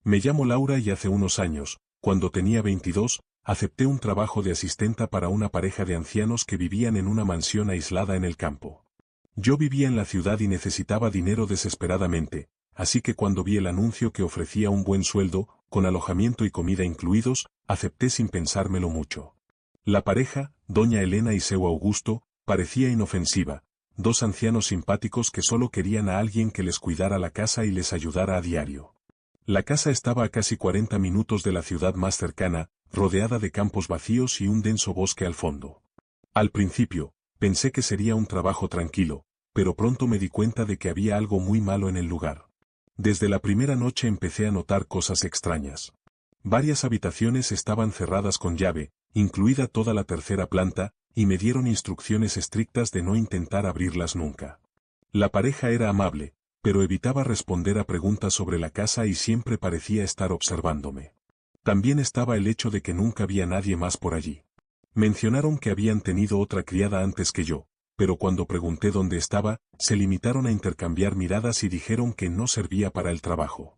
Me llamo Laura y hace unos años, cuando tenía 22, acepté un trabajo de asistenta para una pareja de ancianos que vivían en una mansión aislada en el campo. Yo vivía en la ciudad y necesitaba dinero desesperadamente, así que cuando vi el anuncio que ofrecía un buen sueldo, con alojamiento y comida incluidos, acepté sin pensármelo mucho. La pareja, doña Elena y seu Augusto, parecía inofensiva, dos ancianos simpáticos que solo querían a alguien que les cuidara la casa y les ayudara a diario. La casa estaba a casi 40 minutos de la ciudad más cercana, rodeada de campos vacíos y un denso bosque al fondo. Al principio, pensé que sería un trabajo tranquilo, pero pronto me di cuenta de que había algo muy malo en el lugar. Desde la primera noche empecé a notar cosas extrañas. Varias habitaciones estaban cerradas con llave, incluida toda la tercera planta, y me dieron instrucciones estrictas de no intentar abrirlas nunca. La pareja era amable, pero evitaba responder a preguntas sobre la casa y siempre parecía estar observándome. También estaba el hecho de que nunca había nadie más por allí. Mencionaron que habían tenido otra criada antes que yo, pero cuando pregunté dónde estaba, se limitaron a intercambiar miradas y dijeron que no servía para el trabajo.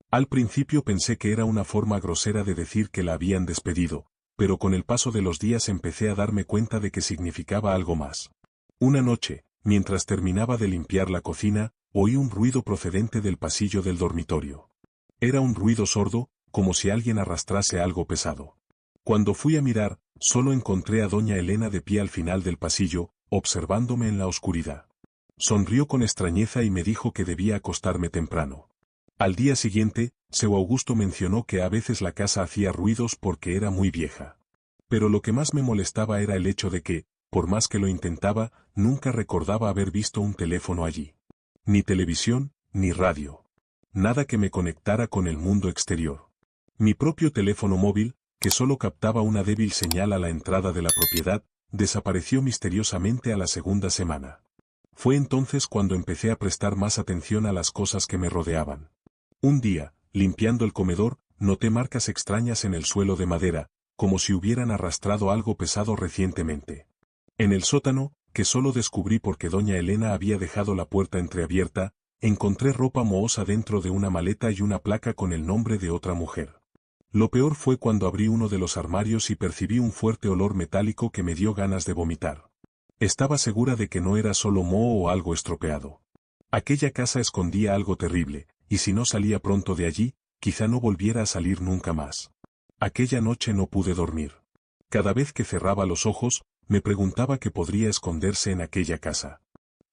Al principio pensé que era una forma grosera de decir que la habían despedido, pero con el paso de los días empecé a darme cuenta de que significaba algo más. Una noche, mientras terminaba de limpiar la cocina, oí un ruido procedente del pasillo del dormitorio. Era un ruido sordo, como si alguien arrastrase algo pesado. Cuando fui a mirar, solo encontré a doña Elena de pie al final del pasillo, observándome en la oscuridad. Sonrió con extrañeza y me dijo que debía acostarme temprano. Al día siguiente, seu Augusto mencionó que a veces la casa hacía ruidos porque era muy vieja. Pero lo que más me molestaba era el hecho de que, por más que lo intentaba, nunca recordaba haber visto un teléfono allí. Ni televisión, ni radio. Nada que me conectara con el mundo exterior. Mi propio teléfono móvil, que solo captaba una débil señal a la entrada de la propiedad, desapareció misteriosamente a la segunda semana. Fue entonces cuando empecé a prestar más atención a las cosas que me rodeaban. Un día, limpiando el comedor, noté marcas extrañas en el suelo de madera, como si hubieran arrastrado algo pesado recientemente. En el sótano, que solo descubrí porque doña Elena había dejado la puerta entreabierta, encontré ropa mohosa dentro de una maleta y una placa con el nombre de otra mujer. Lo peor fue cuando abrí uno de los armarios y percibí un fuerte olor metálico que me dio ganas de vomitar. Estaba segura de que no era solo moho o algo estropeado. Aquella casa escondía algo terrible, y si no salía pronto de allí, quizá no volviera a salir nunca más. Aquella noche no pude dormir. Cada vez que cerraba los ojos, me preguntaba qué podría esconderse en aquella casa.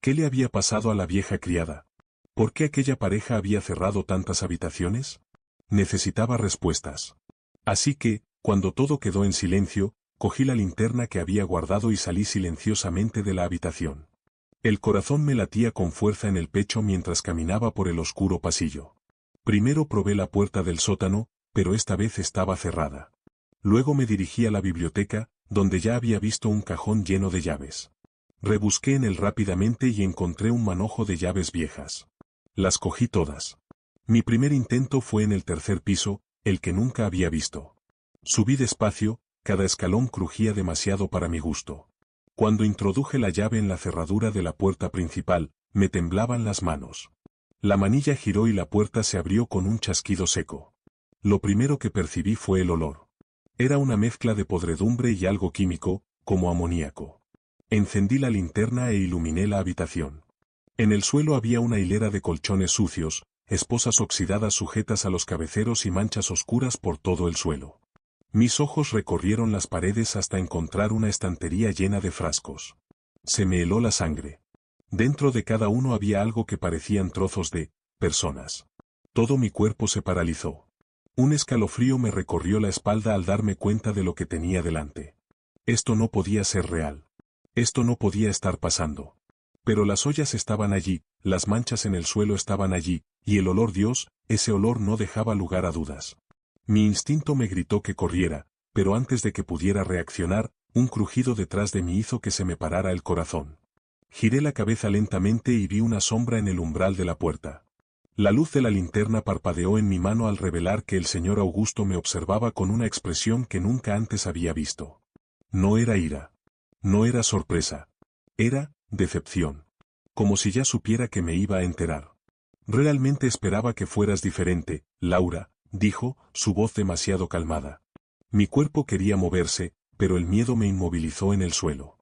¿Qué le había pasado a la vieja criada? ¿Por qué aquella pareja había cerrado tantas habitaciones? Necesitaba respuestas. Así que, cuando todo quedó en silencio, cogí la linterna que había guardado y salí silenciosamente de la habitación. El corazón me latía con fuerza en el pecho mientras caminaba por el oscuro pasillo. Primero probé la puerta del sótano, pero esta vez estaba cerrada. Luego me dirigí a la biblioteca, donde ya había visto un cajón lleno de llaves. Rebusqué en él rápidamente y encontré un manojo de llaves viejas. Las cogí todas. Mi primer intento fue en el tercer piso, el que nunca había visto. Subí despacio, cada escalón crujía demasiado para mi gusto. Cuando introduje la llave en la cerradura de la puerta principal, me temblaban las manos. La manilla giró y la puerta se abrió con un chasquido seco. Lo primero que percibí fue el olor. Era una mezcla de podredumbre y algo químico, como amoníaco. Encendí la linterna e iluminé la habitación. En el suelo había una hilera de colchones sucios, esposas oxidadas sujetas a los cabeceros y manchas oscuras por todo el suelo. Mis ojos recorrieron las paredes hasta encontrar una estantería llena de frascos. Se me heló la sangre. Dentro de cada uno había algo que parecían trozos de personas. Todo mi cuerpo se paralizó. Un escalofrío me recorrió la espalda al darme cuenta de lo que tenía delante. Esto no podía ser real. Esto no podía estar pasando. Pero las ollas estaban allí, las manchas en el suelo estaban allí, y el olor Dios, ese olor no dejaba lugar a dudas. Mi instinto me gritó que corriera, pero antes de que pudiera reaccionar, un crujido detrás de mí hizo que se me parara el corazón. Giré la cabeza lentamente y vi una sombra en el umbral de la puerta. La luz de la linterna parpadeó en mi mano al revelar que el señor Augusto me observaba con una expresión que nunca antes había visto. No era ira. No era sorpresa. Era decepción. Como si ya supiera que me iba a enterar. Realmente esperaba que fueras diferente, Laura, dijo, su voz demasiado calmada. Mi cuerpo quería moverse, pero el miedo me inmovilizó en el suelo.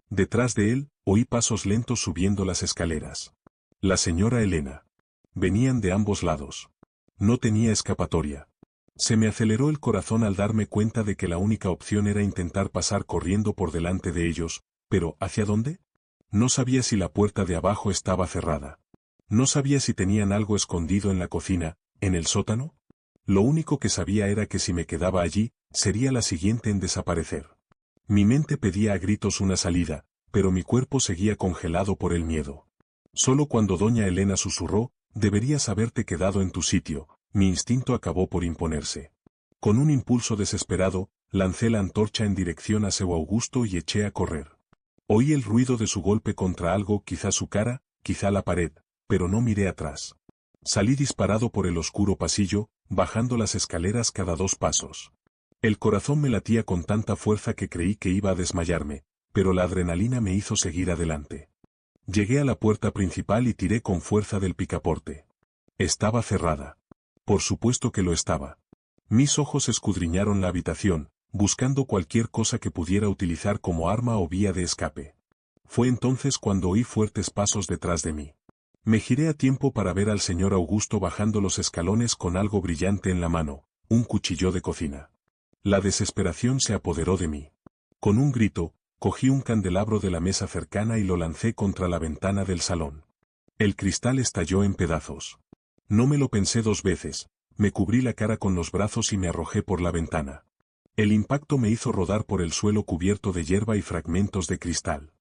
Detrás de él, oí pasos lentos subiendo las escaleras. La señora Elena. Venían de ambos lados. No tenía escapatoria. Se me aceleró el corazón al darme cuenta de que la única opción era intentar pasar corriendo por delante de ellos, pero ¿hacia dónde? No sabía si la puerta de abajo estaba cerrada. No sabía si tenían algo escondido en la cocina, en el sótano. Lo único que sabía era que si me quedaba allí, sería la siguiente en desaparecer. Mi mente pedía a gritos una salida, pero mi cuerpo seguía congelado por el miedo. Solo cuando doña Elena susurró, deberías haberte quedado en tu sitio, mi instinto acabó por imponerse. Con un impulso desesperado, lancé la antorcha en dirección a seu Augusto y eché a correr. Oí el ruido de su golpe contra algo, quizá su cara, quizá la pared, pero no miré atrás. Salí disparado por el oscuro pasillo, bajando las escaleras cada 2 pasos. El corazón me latía con tanta fuerza que creí que iba a desmayarme, pero la adrenalina me hizo seguir adelante. Llegué a la puerta principal y tiré con fuerza del picaporte. Estaba cerrada. Por supuesto que lo estaba. Mis ojos escudriñaron la habitación, buscando cualquier cosa que pudiera utilizar como arma o vía de escape. Fue entonces cuando oí fuertes pasos detrás de mí. Me giré a tiempo para ver al señor Augusto bajando los escalones con algo brillante en la mano, un cuchillo de cocina. La desesperación se apoderó de mí. Con un grito, cogí un candelabro de la mesa cercana y lo lancé contra la ventana del salón. El cristal estalló en pedazos. No me lo pensé 2 veces, me cubrí la cara con los brazos y me arrojé por la ventana. El impacto me hizo rodar por el suelo cubierto de hierba y fragmentos de cristal.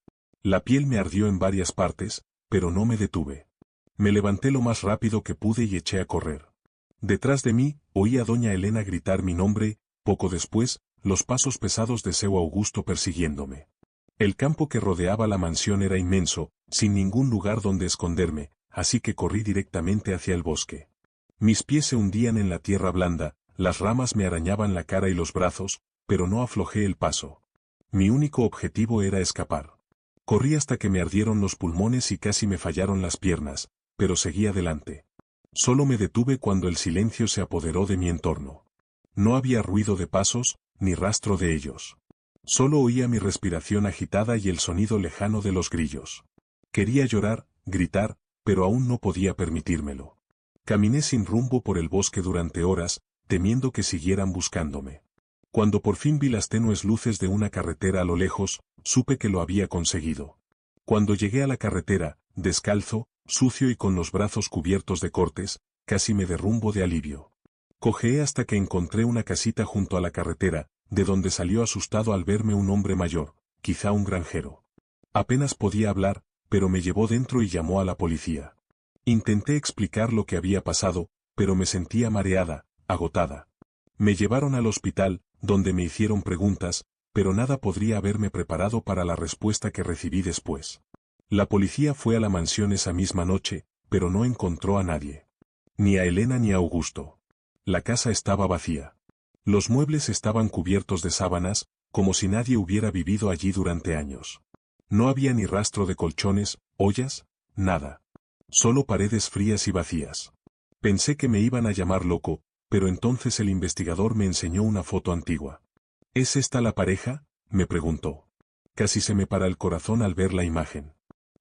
La piel me ardió en varias partes, pero no me detuve. Me levanté lo más rápido que pude y eché a correr. Detrás de mí, oí a doña Elena gritar mi nombre, poco después, los pasos pesados de seu Augusto persiguiéndome. El campo que rodeaba la mansión era inmenso, sin ningún lugar donde esconderme, así que corrí directamente hacia el bosque. Mis pies se hundían en la tierra blanda, las ramas me arañaban la cara y los brazos, pero no aflojé el paso. Mi único objetivo era escapar. Corrí hasta que me ardieron los pulmones y casi me fallaron las piernas, pero seguí adelante. Solo me detuve cuando el silencio se apoderó de mi entorno. No había ruido de pasos, ni rastro de ellos. Solo oía mi respiración agitada y el sonido lejano de los grillos. Quería llorar, gritar, pero aún no podía permitírmelo. Caminé sin rumbo por el bosque durante horas, temiendo que siguieran buscándome. Cuando por fin vi las tenues luces de una carretera a lo lejos, supe que lo había conseguido. Cuando llegué a la carretera, descalzo, sucio y con los brazos cubiertos de cortes, casi me derrumbo de alivio. Cojeé hasta que encontré una casita junto a la carretera, de donde salió asustado al verme un hombre mayor, quizá un granjero. Apenas podía hablar, pero me llevó dentro y llamó a la policía. Intenté explicar lo que había pasado, pero me sentía mareada, agotada. Me llevaron al hospital, donde me hicieron preguntas, pero nada podría haberme preparado para la respuesta que recibí después. La policía fue a la mansión esa misma noche, pero no encontró a nadie. Ni a Elena ni a Augusto. La casa estaba vacía. Los muebles estaban cubiertos de sábanas, como si nadie hubiera vivido allí durante años. No había ni rastro de colchones, ollas, nada. Solo paredes frías y vacías. Pensé que me iban a llamar loco, pero entonces el investigador me enseñó una foto antigua. ¿Es esta la pareja?, me preguntó. Casi se me para el corazón al ver la imagen.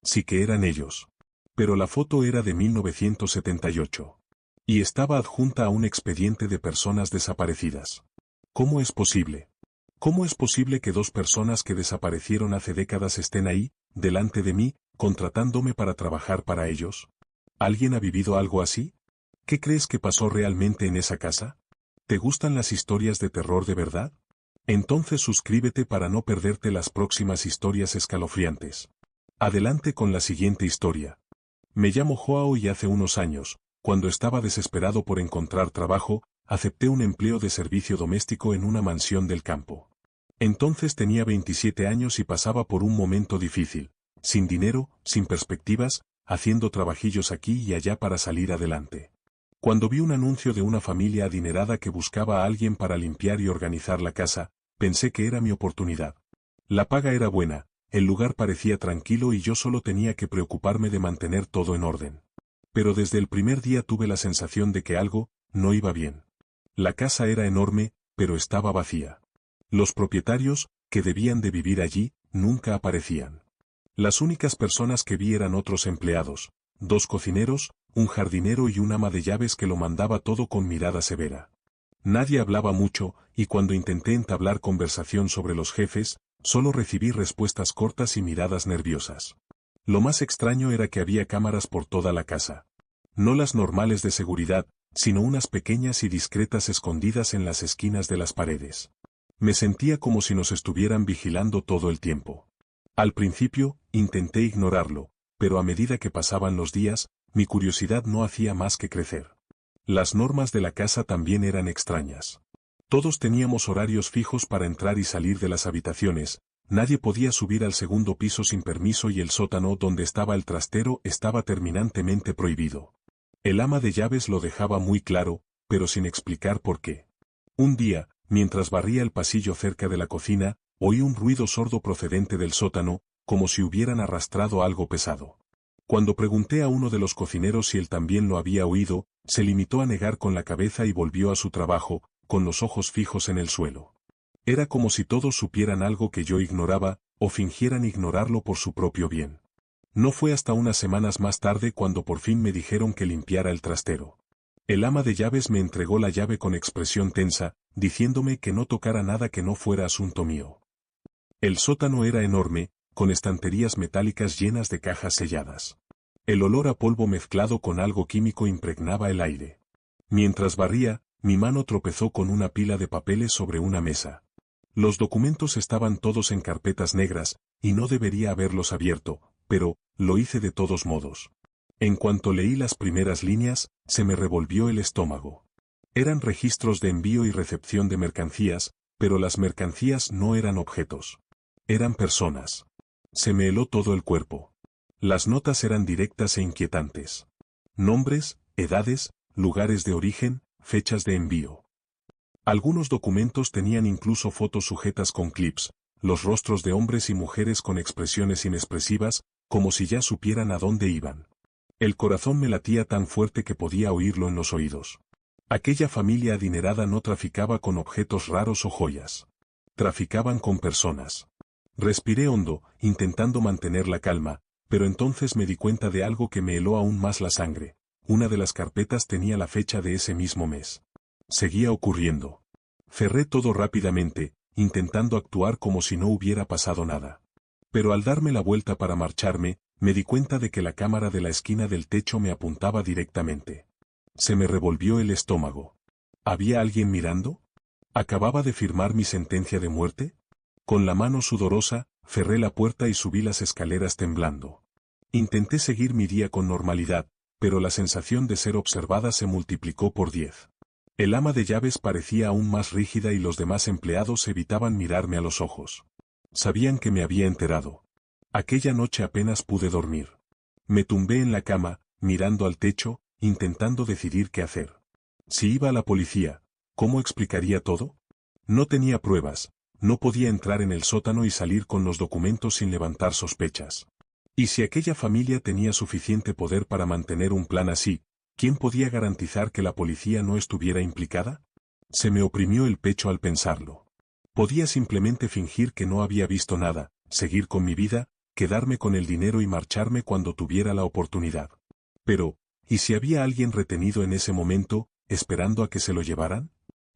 Sí que eran ellos. Pero la foto era de 1978. Y estaba adjunta a un expediente de personas desaparecidas. ¿Cómo es posible? ¿Cómo es posible que 2 personas que desaparecieron hace décadas estén ahí, delante de mí, contratándome para trabajar para ellos? ¿Alguien ha vivido algo así? ¿Qué crees que pasó realmente en esa casa? ¿Te gustan las historias de terror de verdad? Entonces suscríbete para no perderte las próximas historias escalofriantes. Adelante con la siguiente historia. Me llamo Joao y hace unos años, cuando estaba desesperado por encontrar trabajo, acepté un empleo de servicio doméstico en una mansión del campo. Entonces tenía 27 años y pasaba por un momento difícil, sin dinero, sin perspectivas, haciendo trabajillos aquí y allá para salir adelante. Cuando vi un anuncio de una familia adinerada que buscaba a alguien para limpiar y organizar la casa, pensé que era mi oportunidad. La paga era buena, el lugar parecía tranquilo y yo solo tenía que preocuparme de mantener todo en orden. Pero desde el primer día tuve la sensación de que algo no iba bien. La casa era enorme, pero estaba vacía. Los propietarios, que debían de vivir allí, nunca aparecían. Las únicas personas que vi eran otros empleados, 2 cocineros, un jardinero y un ama de llaves que lo mandaba todo con mirada severa. Nadie hablaba mucho, y cuando intenté entablar conversación sobre los jefes, solo recibí respuestas cortas y miradas nerviosas. Lo más extraño era que había cámaras por toda la casa. No las normales de seguridad, sino unas pequeñas y discretas escondidas en las esquinas de las paredes. Me sentía como si nos estuvieran vigilando todo el tiempo. Al principio, intenté ignorarlo, pero a medida que pasaban los días, mi curiosidad no hacía más que crecer. Las normas de la casa también eran extrañas. Todos teníamos horarios fijos para entrar y salir de las habitaciones, nadie podía subir al segundo piso sin permiso y el sótano donde estaba el trastero estaba terminantemente prohibido. El ama de llaves lo dejaba muy claro, pero sin explicar por qué. Un día, mientras barría el pasillo cerca de la cocina, oí un ruido sordo procedente del sótano, como si hubieran arrastrado algo pesado. Cuando pregunté a uno de los cocineros si él también lo había oído, se limitó a negar con la cabeza y volvió a su trabajo, con los ojos fijos en el suelo. Era como si todos supieran algo que yo ignoraba, o fingieran ignorarlo por su propio bien. No fue hasta unas semanas más tarde cuando por fin me dijeron que limpiara el trastero. El ama de llaves me entregó la llave con expresión tensa, diciéndome que no tocara nada que no fuera asunto mío. El sótano era enorme, con estanterías metálicas llenas de cajas selladas. El olor a polvo mezclado con algo químico impregnaba el aire. Mientras barría, mi mano tropezó con una pila de papeles sobre una mesa. Los documentos estaban todos en carpetas negras, y no debería haberlos abierto, pero lo hice de todos modos. En cuanto leí las primeras líneas, se me revolvió el estómago. Eran registros de envío y recepción de mercancías, pero las mercancías no eran objetos. Eran personas. Se me heló todo el cuerpo. Las notas eran directas e inquietantes. Nombres, edades, lugares de origen, fechas de envío. Algunos documentos tenían incluso fotos sujetas con clips, los rostros de hombres y mujeres con expresiones inexpresivas, como si ya supieran a dónde iban. El corazón me latía tan fuerte que podía oírlo en los oídos. Aquella familia adinerada no traficaba con objetos raros o joyas. Traficaban con personas. Respiré hondo, intentando mantener la calma, pero entonces me di cuenta de algo que me heló aún más la sangre. Una de las carpetas tenía la fecha de ese mismo mes. Seguía ocurriendo. Cerré todo rápidamente, intentando actuar como si no hubiera pasado nada. Pero al darme la vuelta para marcharme, me di cuenta de que la cámara de la esquina del techo me apuntaba directamente. Se me revolvió el estómago. ¿Había alguien mirando? ¿Acababa de firmar mi sentencia de muerte? Con la mano sudorosa, cerré la puerta y subí las escaleras temblando. Intenté seguir mi día con normalidad, pero la sensación de ser observada se multiplicó por 10. El ama de llaves parecía aún más rígida y los demás empleados evitaban mirarme a los ojos. Sabían que me había enterado. Aquella noche apenas pude dormir. Me tumbé en la cama, mirando al techo, intentando decidir qué hacer. Si iba a la policía, ¿cómo explicaría todo? No tenía pruebas, no podía entrar en el sótano y salir con los documentos sin levantar sospechas. Y si aquella familia tenía suficiente poder para mantener un plan así, ¿quién podía garantizar que la policía no estuviera implicada? Se me oprimió el pecho al pensarlo. Podía simplemente fingir que no había visto nada, seguir con mi vida, quedarme con el dinero y marcharme cuando tuviera la oportunidad. Pero, ¿y si había alguien retenido en ese momento, esperando a que se lo llevaran?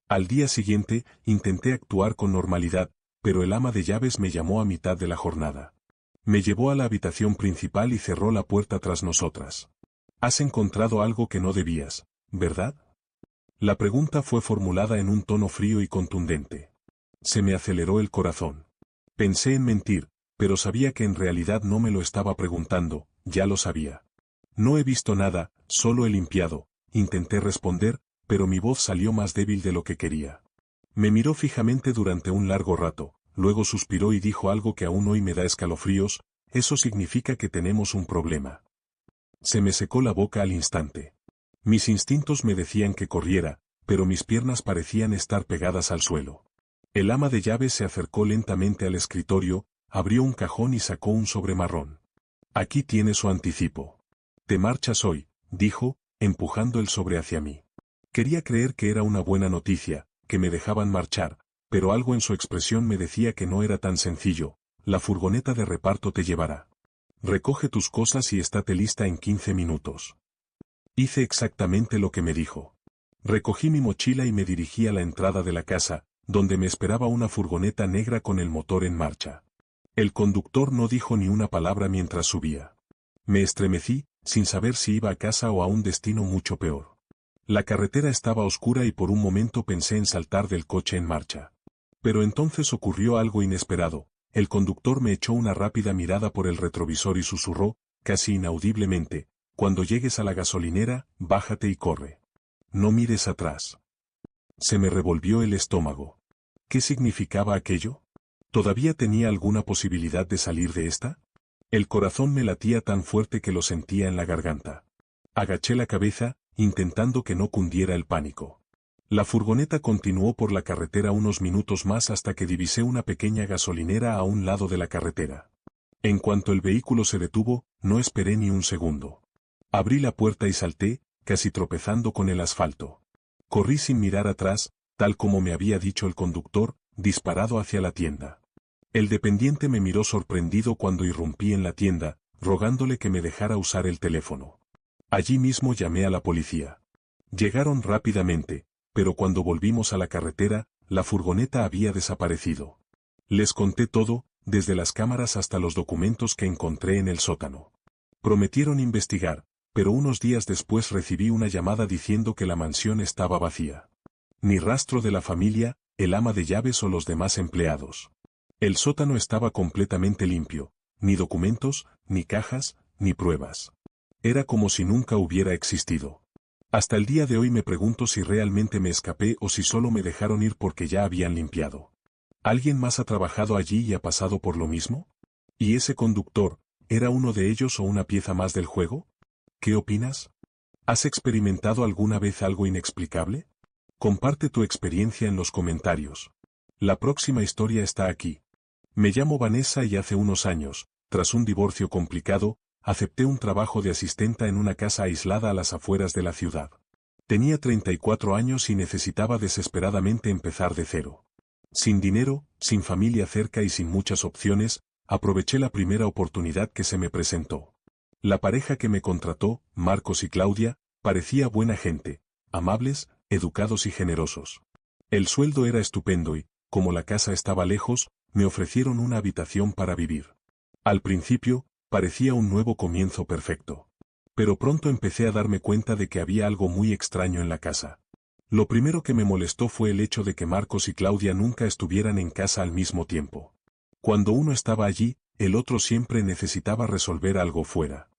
Al día siguiente, intenté actuar con normalidad, pero el ama de llaves me llamó a mitad de la jornada. Me llevó a la habitación principal y cerró la puerta tras nosotras. Has encontrado algo que no debías, ¿verdad? La pregunta fue formulada en un tono frío y contundente. Se me aceleró el corazón. Pensé en mentir, pero sabía que en realidad no me lo estaba preguntando, ya lo sabía. No he visto nada, solo he limpiado, intenté responder, pero mi voz salió más débil de lo que quería. Me miró fijamente durante un largo rato, luego suspiró y dijo algo que aún hoy me da escalofríos: eso significa que tenemos un problema. Se me secó la boca al instante. Mis instintos me decían que corriera, pero mis piernas parecían estar pegadas al suelo. El ama de llaves se acercó lentamente al escritorio, abrió un cajón y sacó un sobre marrón. Aquí tiene su anticipo. Te marchas hoy, dijo, empujando el sobre hacia mí. Quería creer que era una buena noticia, que me dejaban marchar, pero algo en su expresión me decía que no era tan sencillo. La furgoneta de reparto te llevará. Recoge tus cosas y estate lista en 15 minutos. Hice exactamente lo que me dijo. Recogí mi mochila y me dirigí a la entrada de la casa, donde me esperaba una furgoneta negra con el motor en marcha. El conductor no dijo ni una palabra mientras subía. Me estremecí, sin saber si iba a casa o a un destino mucho peor. La carretera estaba oscura y por un momento pensé en saltar del coche en marcha. Pero entonces ocurrió algo inesperado. El conductor me echó una rápida mirada por el retrovisor y susurró, casi inaudiblemente: cuando llegues a la gasolinera, bájate y corre. No mires atrás. Se me revolvió el estómago. ¿Qué significaba aquello? ¿Todavía tenía alguna posibilidad de salir de esta? El corazón me latía tan fuerte que lo sentía en la garganta. Agaché la cabeza, intentando que no cundiera el pánico. La furgoneta continuó por la carretera unos minutos más hasta que divisé una pequeña gasolinera a un lado de la carretera. En cuanto el vehículo se detuvo, no esperé ni un segundo. Abrí la puerta y salté, casi tropezando con el asfalto. Corrí sin mirar atrás, tal como me había dicho el conductor, disparado hacia la tienda. El dependiente me miró sorprendido cuando irrumpí en la tienda, rogándole que me dejara usar el teléfono. Allí mismo llamé a la policía. Llegaron rápidamente, pero cuando volvimos a la carretera, la furgoneta había desaparecido. Les conté todo, desde las cámaras hasta los documentos que encontré en el sótano. Prometieron investigar, pero unos días después recibí una llamada diciendo que la mansión estaba vacía. Ni rastro de la familia, el ama de llaves o los demás empleados. El sótano estaba completamente limpio, ni documentos, ni cajas, ni pruebas. Era como si nunca hubiera existido. Hasta el día de hoy me pregunto si realmente me escapé o si solo me dejaron ir porque ya habían limpiado. ¿Alguien más ha trabajado allí y ha pasado por lo mismo? ¿Y ese conductor, era uno de ellos o una pieza más del juego? ¿Qué opinas? ¿Has experimentado alguna vez algo inexplicable? Comparte tu experiencia en los comentarios. La próxima historia está aquí. Me llamo Vanessa y hace unos años, tras un divorcio complicado, acepté un trabajo de asistenta en una casa aislada a las afueras de la ciudad. Tenía 34 años y necesitaba desesperadamente empezar de cero. Sin dinero, sin familia cerca y sin muchas opciones, aproveché la primera oportunidad que se me presentó. La pareja que me contrató, Marcos y Claudia, parecía buena gente, amables, educados y generosos. El sueldo era estupendo y, como la casa estaba lejos, me ofrecieron una habitación para vivir. Al principio, parecía un nuevo comienzo perfecto. Pero pronto empecé a darme cuenta de que había algo muy extraño en la casa. Lo primero que me molestó fue el hecho de que Marcos y Claudia nunca estuvieran en casa al mismo tiempo. Cuando uno estaba allí, el otro siempre necesitaba resolver algo fuera.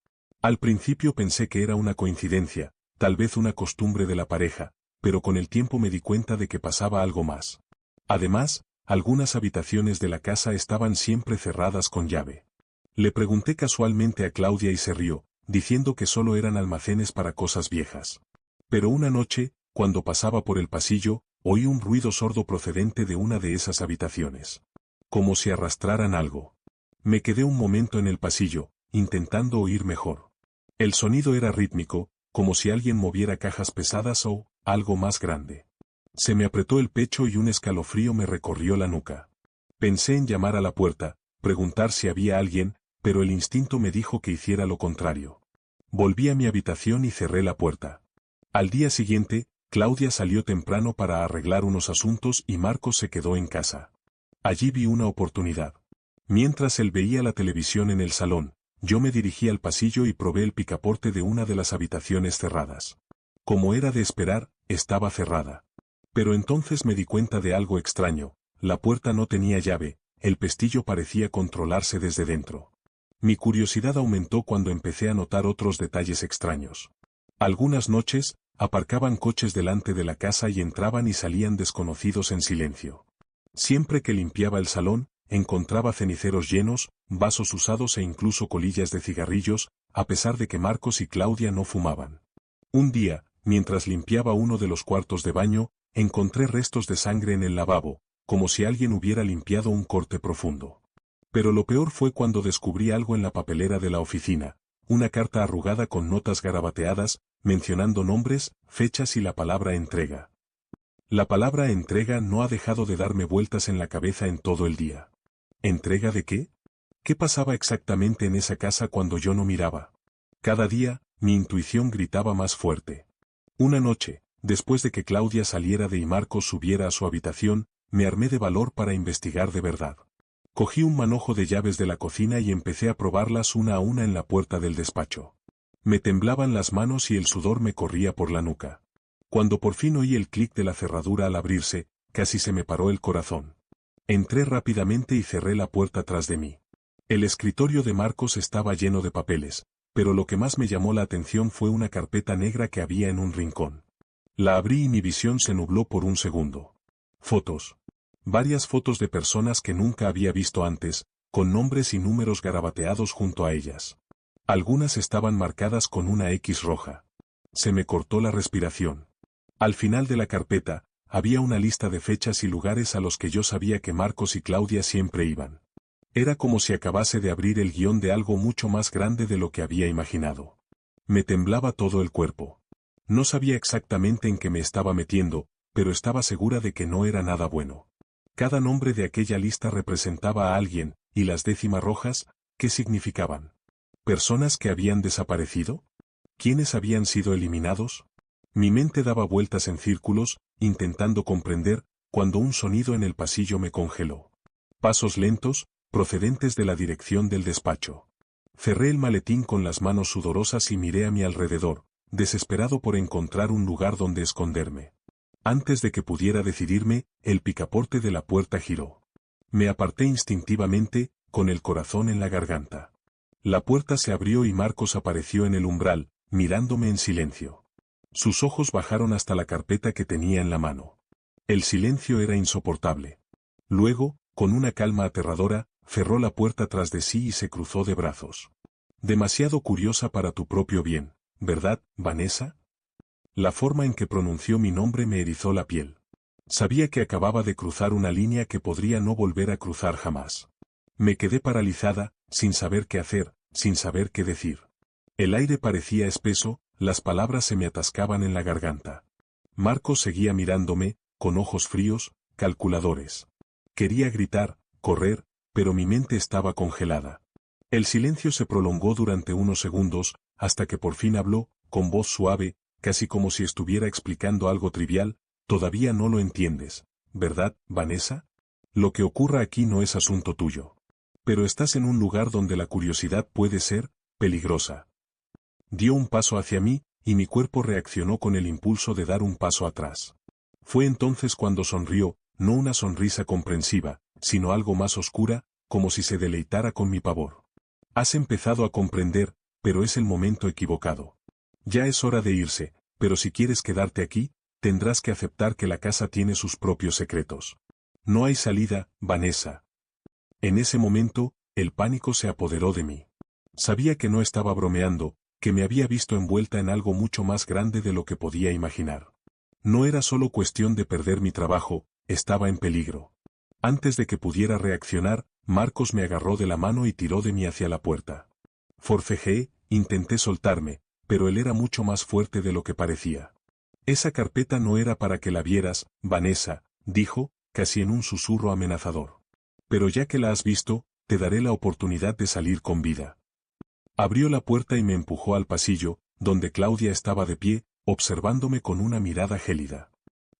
Al principio pensé que era una coincidencia, tal vez una costumbre de la pareja, pero con el tiempo me di cuenta de que pasaba algo más. Además, algunas habitaciones de la casa estaban siempre cerradas con llave. Le pregunté casualmente a Claudia y se rió, diciendo que solo eran almacenes para cosas viejas. Pero una noche, cuando pasaba por el pasillo, oí un ruido sordo procedente de una de esas habitaciones. Como si arrastraran algo. Me quedé un momento en el pasillo, intentando oír mejor. El sonido era rítmico, como si alguien moviera cajas pesadas o algo más grande. Se me apretó el pecho y un escalofrío me recorrió la nuca. Pensé en llamar a la puerta, preguntar si había alguien, pero el instinto me dijo que hiciera lo contrario. Volví a mi habitación y cerré la puerta. Al día siguiente, Claudia salió temprano para arreglar unos asuntos y Marcos se quedó en casa. Allí vi una oportunidad. Mientras él veía la televisión en el salón, yo me dirigí al pasillo y probé el picaporte de una de las habitaciones cerradas. Como era de esperar, estaba cerrada. Pero entonces me di cuenta de algo extraño: la puerta no tenía llave, el pestillo parecía controlarse desde dentro. Mi curiosidad aumentó cuando empecé a notar otros detalles extraños. Algunas noches, aparcaban coches delante de la casa y entraban y salían desconocidos en silencio. Siempre que limpiaba el salón, encontraba ceniceros llenos, vasos usados e incluso colillas de cigarrillos, a pesar de que Marcos y Claudia no fumaban. Un día, mientras limpiaba uno de los cuartos de baño, encontré restos de sangre en el lavabo, como si alguien hubiera limpiado un corte profundo. Pero lo peor fue cuando descubrí algo en la papelera de la oficina, una carta arrugada con notas garabateadas, mencionando nombres, fechas y la palabra entrega. La palabra entrega no ha dejado de darme vueltas en la cabeza en todo el día. ¿Entrega de qué? ¿Qué pasaba exactamente en esa casa cuando yo no miraba? Cada día, mi intuición gritaba más fuerte. Una noche, después de que Claudia saliera de y Marcos subiera a su habitación, me armé de valor para investigar de verdad. Cogí un manojo de llaves de la cocina y empecé a probarlas una a una en la puerta del despacho. Me temblaban las manos y el sudor me corría por la nuca. Cuando por fin oí el clic de la cerradura al abrirse, casi se me paró el corazón. Entré rápidamente y cerré la puerta tras de mí. El escritorio de Marcos estaba lleno de papeles, pero lo que más me llamó la atención fue una carpeta negra que había en un rincón. La abrí y mi visión se nubló por un segundo. Fotos. Varias fotos de personas que nunca había visto antes, con nombres y números garabateados junto a ellas. Algunas estaban marcadas con una X roja. Se me cortó la respiración. Al final de la carpeta, había una lista de fechas y lugares a los que yo sabía que Marcos y Claudia siempre iban. Era como si acabase de abrir el guión de algo mucho más grande de lo que había imaginado. Me temblaba todo el cuerpo. No sabía exactamente en qué me estaba metiendo, pero estaba segura de que no era nada bueno. Cada nombre de aquella lista representaba a alguien, y las décimas rojas, ¿qué significaban? ¿Personas que habían desaparecido? ¿Quiénes habían sido eliminados? Mi mente daba vueltas en círculos, intentando comprender, cuando un sonido en el pasillo me congeló. Pasos lentos, procedentes de la dirección del despacho. Cerré el maletín con las manos sudorosas y miré a mi alrededor, desesperado por encontrar un lugar donde esconderme. Antes de que pudiera decidirme, el picaporte de la puerta giró. Me aparté instintivamente, con el corazón en la garganta. La puerta se abrió y Marcos apareció en el umbral, mirándome en silencio. Sus ojos bajaron hasta la carpeta que tenía en la mano. El silencio era insoportable. Luego, con una calma aterradora, cerró la puerta tras de sí y se cruzó de brazos. Demasiado curiosa para tu propio bien, ¿verdad, Vanessa? La forma en que pronunció mi nombre me erizó la piel. Sabía que acababa de cruzar una línea que podría no volver a cruzar jamás. Me quedé paralizada, sin saber qué hacer, sin saber qué decir. El aire parecía espeso, las palabras se me atascaban en la garganta. Marcos seguía mirándome, con ojos fríos, calculadores. Quería gritar, correr, pero mi mente estaba congelada. El silencio se prolongó durante unos segundos, hasta que por fin habló, con voz suave, casi como si estuviera explicando algo trivial. Todavía no lo entiendes, ¿verdad, Vanessa? Lo que ocurra aquí no es asunto tuyo. Pero estás en un lugar donde la curiosidad puede ser peligrosa. Dio un paso hacia mí, y mi cuerpo reaccionó con el impulso de dar un paso atrás. Fue entonces cuando sonrió, no una sonrisa comprensiva, sino algo más oscura, como si se deleitara con mi pavor. Has empezado a comprender, pero es el momento equivocado. Ya es hora de irse, pero si quieres quedarte aquí, tendrás que aceptar que la casa tiene sus propios secretos. No hay salida, Vanessa. En ese momento, el pánico se apoderó de mí. Sabía que no estaba bromeando, que me había visto envuelta en algo mucho más grande de lo que podía imaginar. No era solo cuestión de perder mi trabajo, estaba en peligro. Antes de que pudiera reaccionar, Marcos me agarró de la mano y tiró de mí hacia la puerta. Forcejeé, intenté soltarme, pero él era mucho más fuerte de lo que parecía. Esa carpeta no era para que la vieras, Vanessa, dijo, casi en un susurro amenazador. Pero ya que la has visto, te daré la oportunidad de salir con vida. Abrió la puerta y me empujó al pasillo, donde Claudia estaba de pie, observándome con una mirada gélida.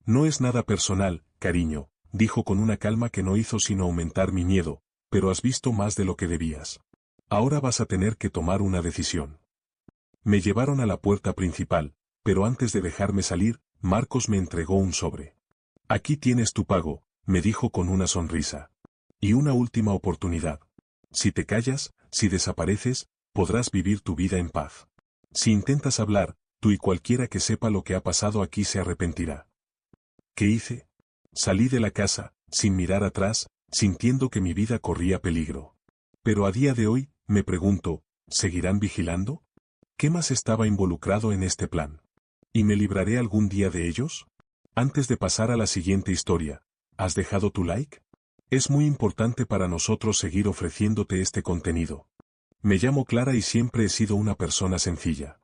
No es nada personal, cariño, dijo con una calma que no hizo sino aumentar mi miedo, pero has visto más de lo que debías. Ahora vas a tener que tomar una decisión. Me llevaron a la puerta principal, pero antes de dejarme salir, Marcos me entregó un sobre. Aquí tienes tu pago, me dijo con una sonrisa. Y una última oportunidad. Si te callas, si desapareces, podrás vivir tu vida en paz. Si intentas hablar, tú y cualquiera que sepa lo que ha pasado aquí se arrepentirá. ¿Qué hice? Salí de la casa, sin mirar atrás, sintiendo que mi vida corría peligro. Pero a día de hoy, me pregunto, ¿seguirán vigilando? ¿Qué más estaba involucrado en este plan? ¿Y me libraré algún día de ellos? Antes de pasar a la siguiente historia, ¿has dejado tu like? Es muy importante para nosotros seguir ofreciéndote este contenido. Me llamo Clara y siempre he sido una persona sencilla.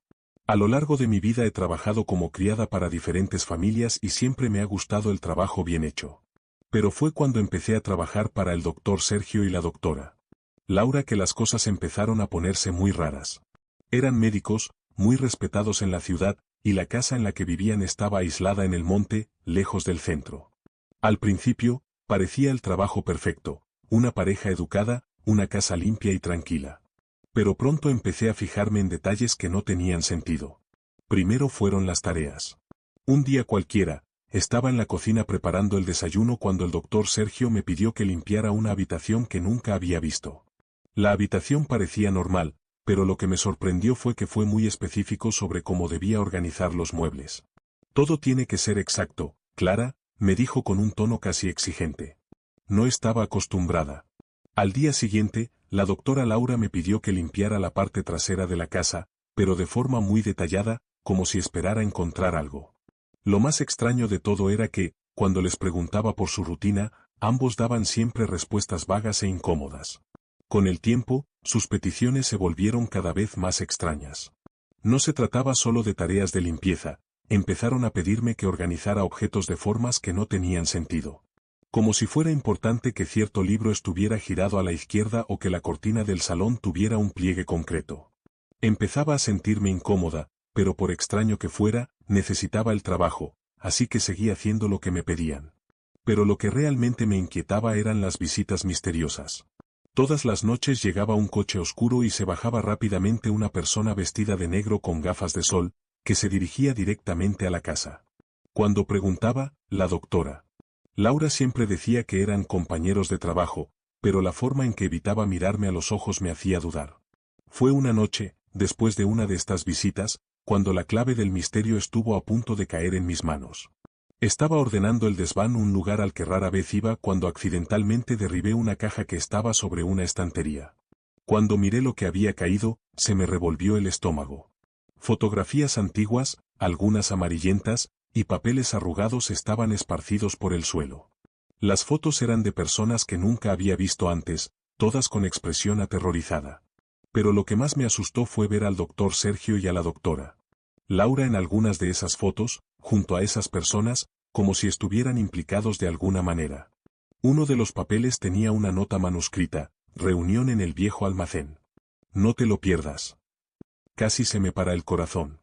A lo largo de mi vida he trabajado como criada para diferentes familias y siempre me ha gustado el trabajo bien hecho. Pero fue cuando empecé a trabajar para el doctor Sergio y la doctora Laura que las cosas empezaron a ponerse muy raras. Eran médicos, muy respetados en la ciudad, y la casa en la que vivían estaba aislada en el monte, lejos del centro. Al principio, parecía el trabajo perfecto, una pareja educada, una casa limpia y tranquila. Pero pronto empecé a fijarme en detalles que no tenían sentido. Primero fueron las tareas. Un día cualquiera, estaba en la cocina preparando el desayuno cuando el doctor Sergio me pidió que limpiara una habitación que nunca había visto. La habitación parecía normal, pero lo que me sorprendió fue que fue muy específico sobre cómo debía organizar los muebles. Todo tiene que ser exacto, Clara, me dijo con un tono casi exigente. No estaba acostumbrada. Al día siguiente, la doctora Laura me pidió que limpiara la parte trasera de la casa, pero de forma muy detallada, como si esperara encontrar algo. Lo más extraño de todo era que, cuando les preguntaba por su rutina, ambos daban siempre respuestas vagas e incómodas. Con el tiempo, sus peticiones se volvieron cada vez más extrañas. No se trataba solo de tareas de limpieza, empezaron a pedirme que organizara objetos de formas que no tenían sentido. Como si fuera importante que cierto libro estuviera girado a la izquierda o que la cortina del salón tuviera un pliegue concreto. Empezaba a sentirme incómoda, pero por extraño que fuera, necesitaba el trabajo, así que seguí haciendo lo que me pedían. Pero lo que realmente me inquietaba eran las visitas misteriosas. Todas las noches llegaba un coche oscuro y se bajaba rápidamente una persona vestida de negro con gafas de sol, que se dirigía directamente a la casa. Cuando preguntaba, la doctora Laura siempre decía que eran compañeros de trabajo, pero la forma en que evitaba mirarme a los ojos me hacía dudar. Fue una noche, después de una de estas visitas, cuando la clave del misterio estuvo a punto de caer en mis manos. Estaba ordenando el desván, un lugar al que rara vez iba, cuando accidentalmente derribé una caja que estaba sobre una estantería. Cuando miré lo que había caído, se me revolvió el estómago. Fotografías antiguas, algunas amarillentas, y papeles arrugados estaban esparcidos por el suelo. Las fotos eran de personas que nunca había visto antes, todas con expresión aterrorizada. Pero lo que más me asustó fue ver al doctor Sergio y a la doctora Laura en algunas de esas fotos, junto a esas personas, como si estuvieran implicados de alguna manera. Uno de los papeles tenía una nota manuscrita: reunión en el viejo almacén. No te lo pierdas. Casi se me para el corazón.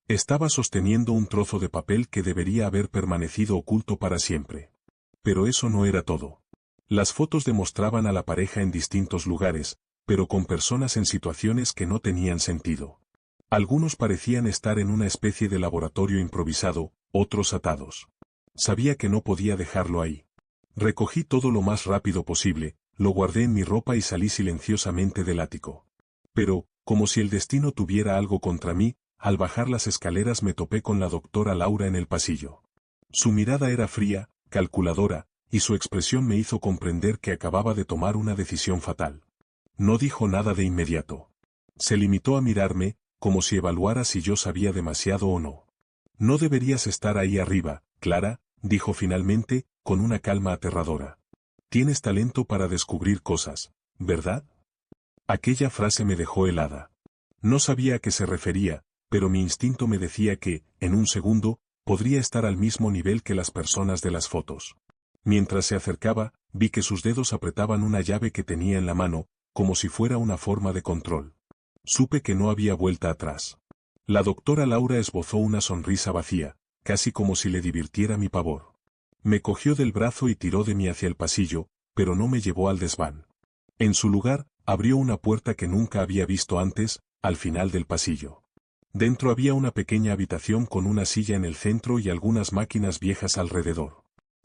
Estaba sosteniendo un trozo de papel que debería haber permanecido oculto para siempre. Pero eso no era todo. Las fotos demostraban a la pareja en distintos lugares, pero con personas en situaciones que no tenían sentido. Algunos parecían estar en una especie de laboratorio improvisado, otros atados. Sabía que no podía dejarlo ahí. Recogí todo lo más rápido posible, lo guardé en mi ropa y salí silenciosamente del ático. Pero, como si el destino tuviera algo contra mí, al bajar las escaleras me topé con la doctora Laura en el pasillo. Su mirada era fría, calculadora, y su expresión me hizo comprender que acababa de tomar una decisión fatal. No dijo nada de inmediato. Se limitó a mirarme, como si evaluara si yo sabía demasiado o no. No deberías estar ahí arriba, Clara, dijo finalmente, con una calma aterradora. Tienes talento para descubrir cosas, ¿verdad? Aquella frase me dejó helada. No sabía a qué se refería, pero mi instinto me decía que, en un segundo, podría estar al mismo nivel que las personas de las fotos. Mientras se acercaba, vi que sus dedos apretaban una llave que tenía en la mano, como si fuera una forma de control. Supe que no había vuelta atrás. La doctora Laura esbozó una sonrisa vacía, casi como si le divirtiera mi pavor. Me cogió del brazo y tiró de mí hacia el pasillo, pero no me llevó al desván. En su lugar, abrió una puerta que nunca había visto antes, al final del pasillo. Dentro había una pequeña habitación con una silla en el centro y algunas máquinas viejas alrededor.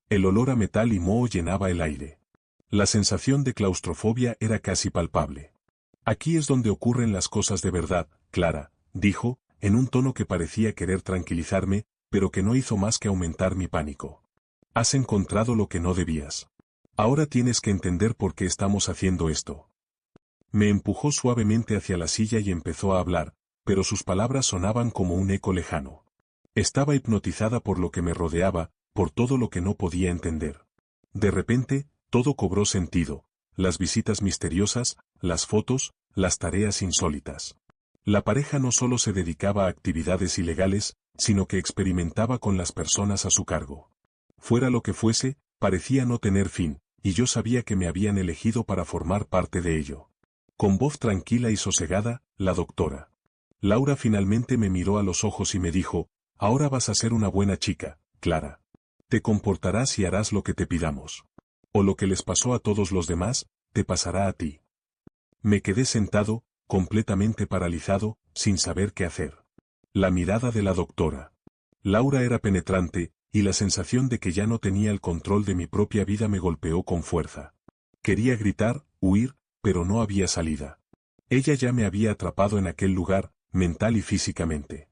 El olor a metal y moho llenaba el aire. La sensación de claustrofobia era casi palpable. Aquí es donde ocurren las cosas de verdad, Clara, dijo, en un tono que parecía querer tranquilizarme, pero que no hizo más que aumentar mi pánico. Has encontrado lo que no debías. Ahora tienes que entender por qué estamos haciendo esto. Me empujó suavemente hacia la silla y empezó a hablar, pero sus palabras sonaban como un eco lejano. Estaba hipnotizada por lo que me rodeaba, por todo lo que no podía entender. De repente, todo cobró sentido. Las visitas misteriosas, las fotos, las tareas insólitas. La pareja no solo se dedicaba a actividades ilegales, sino que experimentaba con las personas a su cargo. Fuera lo que fuese, parecía no tener fin, y yo sabía que me habían elegido para formar parte de ello. Con voz tranquila y sosegada, la doctora Laura finalmente me miró a los ojos y me dijo: ahora vas a ser una buena chica, Clara. Te comportarás y harás lo que te pidamos. O lo que les pasó a todos los demás, te pasará a ti. Me quedé sentado, completamente paralizado, sin saber qué hacer. La mirada de la doctora Laura era penetrante, y la sensación de que ya no tenía el control de mi propia vida me golpeó con fuerza. Quería gritar, huir, pero no había salida. Ella ya me había atrapado en aquel lugar, mental y físicamente.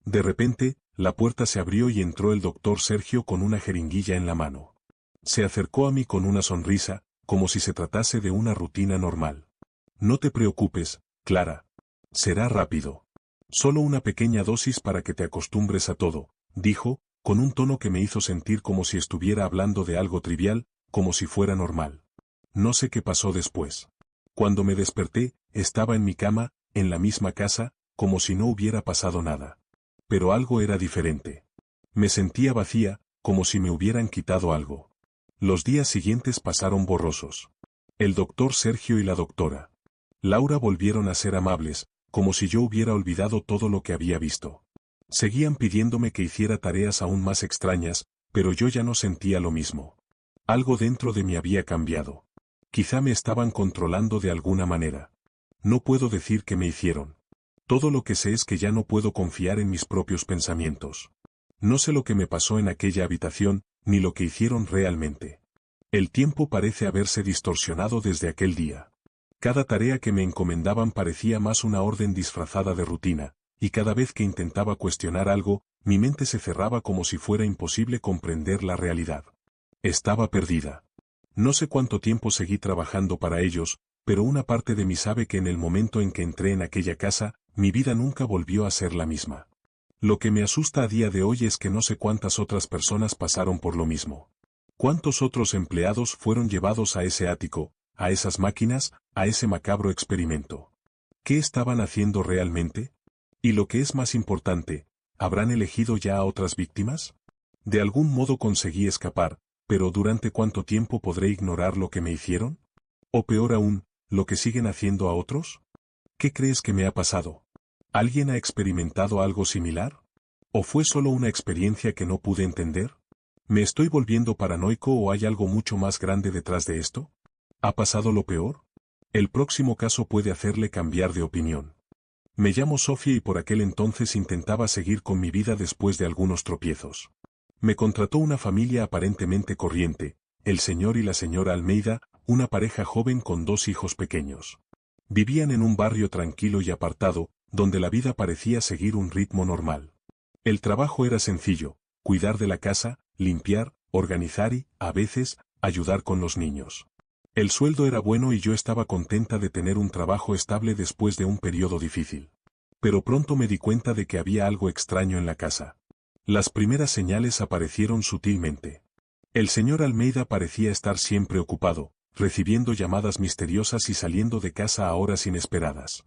De repente, la puerta se abrió y entró el doctor Sergio con una jeringuilla en la mano. Se acercó a mí con una sonrisa, como si se tratase de una rutina normal. No te preocupes, Clara. Será rápido. Solo una pequeña dosis para que te acostumbres a todo, dijo, con un tono que me hizo sentir como si estuviera hablando de algo trivial, como si fuera normal. No sé qué pasó después. Cuando me desperté, estaba en mi cama, en la misma casa, como si no hubiera pasado nada. Pero algo era diferente. Me sentía vacía, como si me hubieran quitado algo. Los días siguientes pasaron borrosos. El doctor Sergio y la doctora Laura volvieron a ser amables, como si yo hubiera olvidado todo lo que había visto. Seguían pidiéndome que hiciera tareas aún más extrañas, pero yo ya no sentía lo mismo. Algo dentro de mí había cambiado. Quizá me estaban controlando de alguna manera. No puedo decir qué me hicieron. Todo lo que sé es que ya no puedo confiar en mis propios pensamientos. No sé lo que me pasó en aquella habitación, ni lo que hicieron realmente. El tiempo parece haberse distorsionado desde aquel día. Cada tarea que me encomendaban parecía más una orden disfrazada de rutina, y cada vez que intentaba cuestionar algo, mi mente se cerraba como si fuera imposible comprender la realidad. Estaba perdida. No sé cuánto tiempo seguí trabajando para ellos, pero una parte de mí sabe que en el momento en que entré en aquella casa, mi vida nunca volvió a ser la misma. Lo que me asusta a día de hoy es que no sé cuántas otras personas pasaron por lo mismo. ¿Cuántos otros empleados fueron llevados a ese ático, a esas máquinas, a ese macabro experimento? ¿Qué estaban haciendo realmente? Y lo que es más importante, ¿habrán elegido ya a otras víctimas? De algún modo conseguí escapar, pero ¿durante cuánto tiempo podré ignorar lo que me hicieron? O peor aún, ¿lo que siguen haciendo a otros? ¿Qué crees que me ha pasado? ¿Alguien ha experimentado algo similar? ¿O fue solo una experiencia que no pude entender? ¿Me estoy volviendo paranoico o hay algo mucho más grande detrás de esto? ¿Ha pasado lo peor? El próximo caso puede hacerle cambiar de opinión. Me llamo Sofía y por aquel entonces intentaba seguir con mi vida después de algunos tropiezos. Me contrató una familia aparentemente corriente, el señor y la señora Almeida, una pareja joven con 2 hijos pequeños. Vivían en un barrio tranquilo y apartado, donde la vida parecía seguir un ritmo normal. El trabajo era sencillo: cuidar de la casa, limpiar, organizar y, a veces, ayudar con los niños. El sueldo era bueno y yo estaba contenta de tener un trabajo estable después de un periodo difícil. Pero pronto me di cuenta de que había algo extraño en la casa. Las primeras señales aparecieron sutilmente. El señor Almeida parecía estar siempre ocupado, recibiendo llamadas misteriosas y saliendo de casa a horas inesperadas.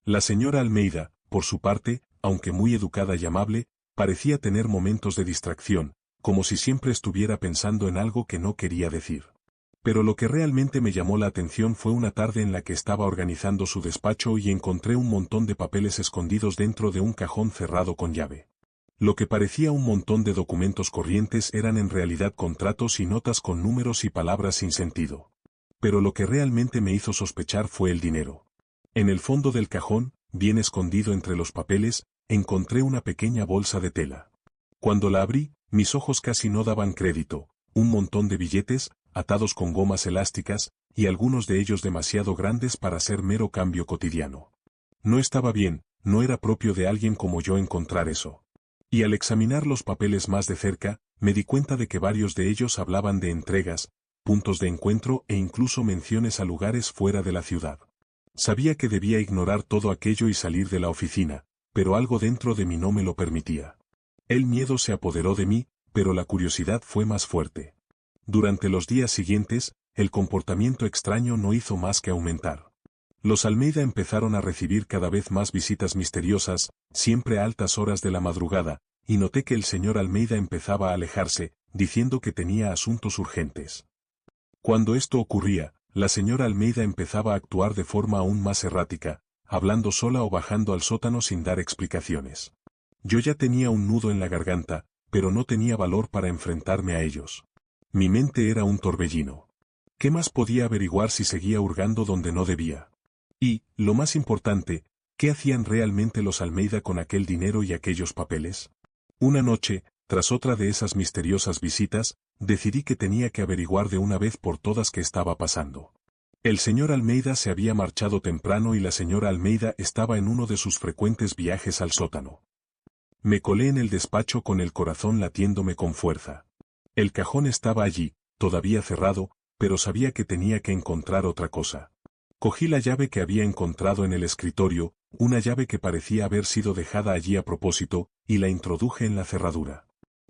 La señora Almeida, por su parte, aunque muy educada y amable, parecía tener momentos de distracción, como si siempre estuviera pensando en algo que no quería decir. Pero lo que realmente me llamó la atención fue una tarde en la que estaba organizando su despacho y encontré un montón de papeles escondidos dentro de un cajón cerrado con llave. Lo que parecía un montón de documentos corrientes eran en realidad contratos y notas con números y palabras sin sentido. Pero lo que realmente me hizo sospechar fue el dinero. En el fondo del cajón, bien escondido entre los papeles, encontré una pequeña bolsa de tela. Cuando la abrí, mis ojos casi no daban crédito: un montón de billetes, atados con gomas elásticas, y algunos de ellos demasiado grandes para ser mero cambio cotidiano. No estaba bien, no era propio de alguien como yo encontrar eso. Y al examinar los papeles más de cerca, me di cuenta de que varios de ellos hablaban de entregas, puntos de encuentro e incluso menciones a lugares fuera de la ciudad. Sabía que debía ignorar todo aquello y salir de la oficina, pero algo dentro de mí no me lo permitía. El miedo se apoderó de mí, pero la curiosidad fue más fuerte. Durante los días siguientes, el comportamiento extraño no hizo más que aumentar. Los Almeida empezaron a recibir cada vez más visitas misteriosas, siempre a altas horas de la madrugada, y noté que el señor Almeida empezaba a alejarse, diciendo que tenía asuntos urgentes. Cuando esto ocurría, la señora Almeida empezaba a actuar de forma aún más errática, hablando sola o bajando al sótano sin dar explicaciones. Yo ya tenía un nudo en la garganta, pero no tenía valor para enfrentarme a ellos. Mi mente era un torbellino. ¿Qué más podía averiguar si seguía hurgando donde no debía? Y, lo más importante, ¿qué hacían realmente los Almeida con aquel dinero y aquellos papeles? Una noche, tras otra de esas misteriosas visitas, decidí que tenía que averiguar de una vez por todas qué estaba pasando. El señor Almeida se había marchado temprano y la señora Almeida estaba en uno de sus frecuentes viajes al sótano. Me colé en el despacho con el corazón latiéndome con fuerza. El cajón estaba allí, todavía cerrado, pero sabía que tenía que encontrar otra cosa. Cogí la llave que había encontrado en el escritorio, una llave que parecía haber sido dejada allí a propósito, y la introduje en la cerradura.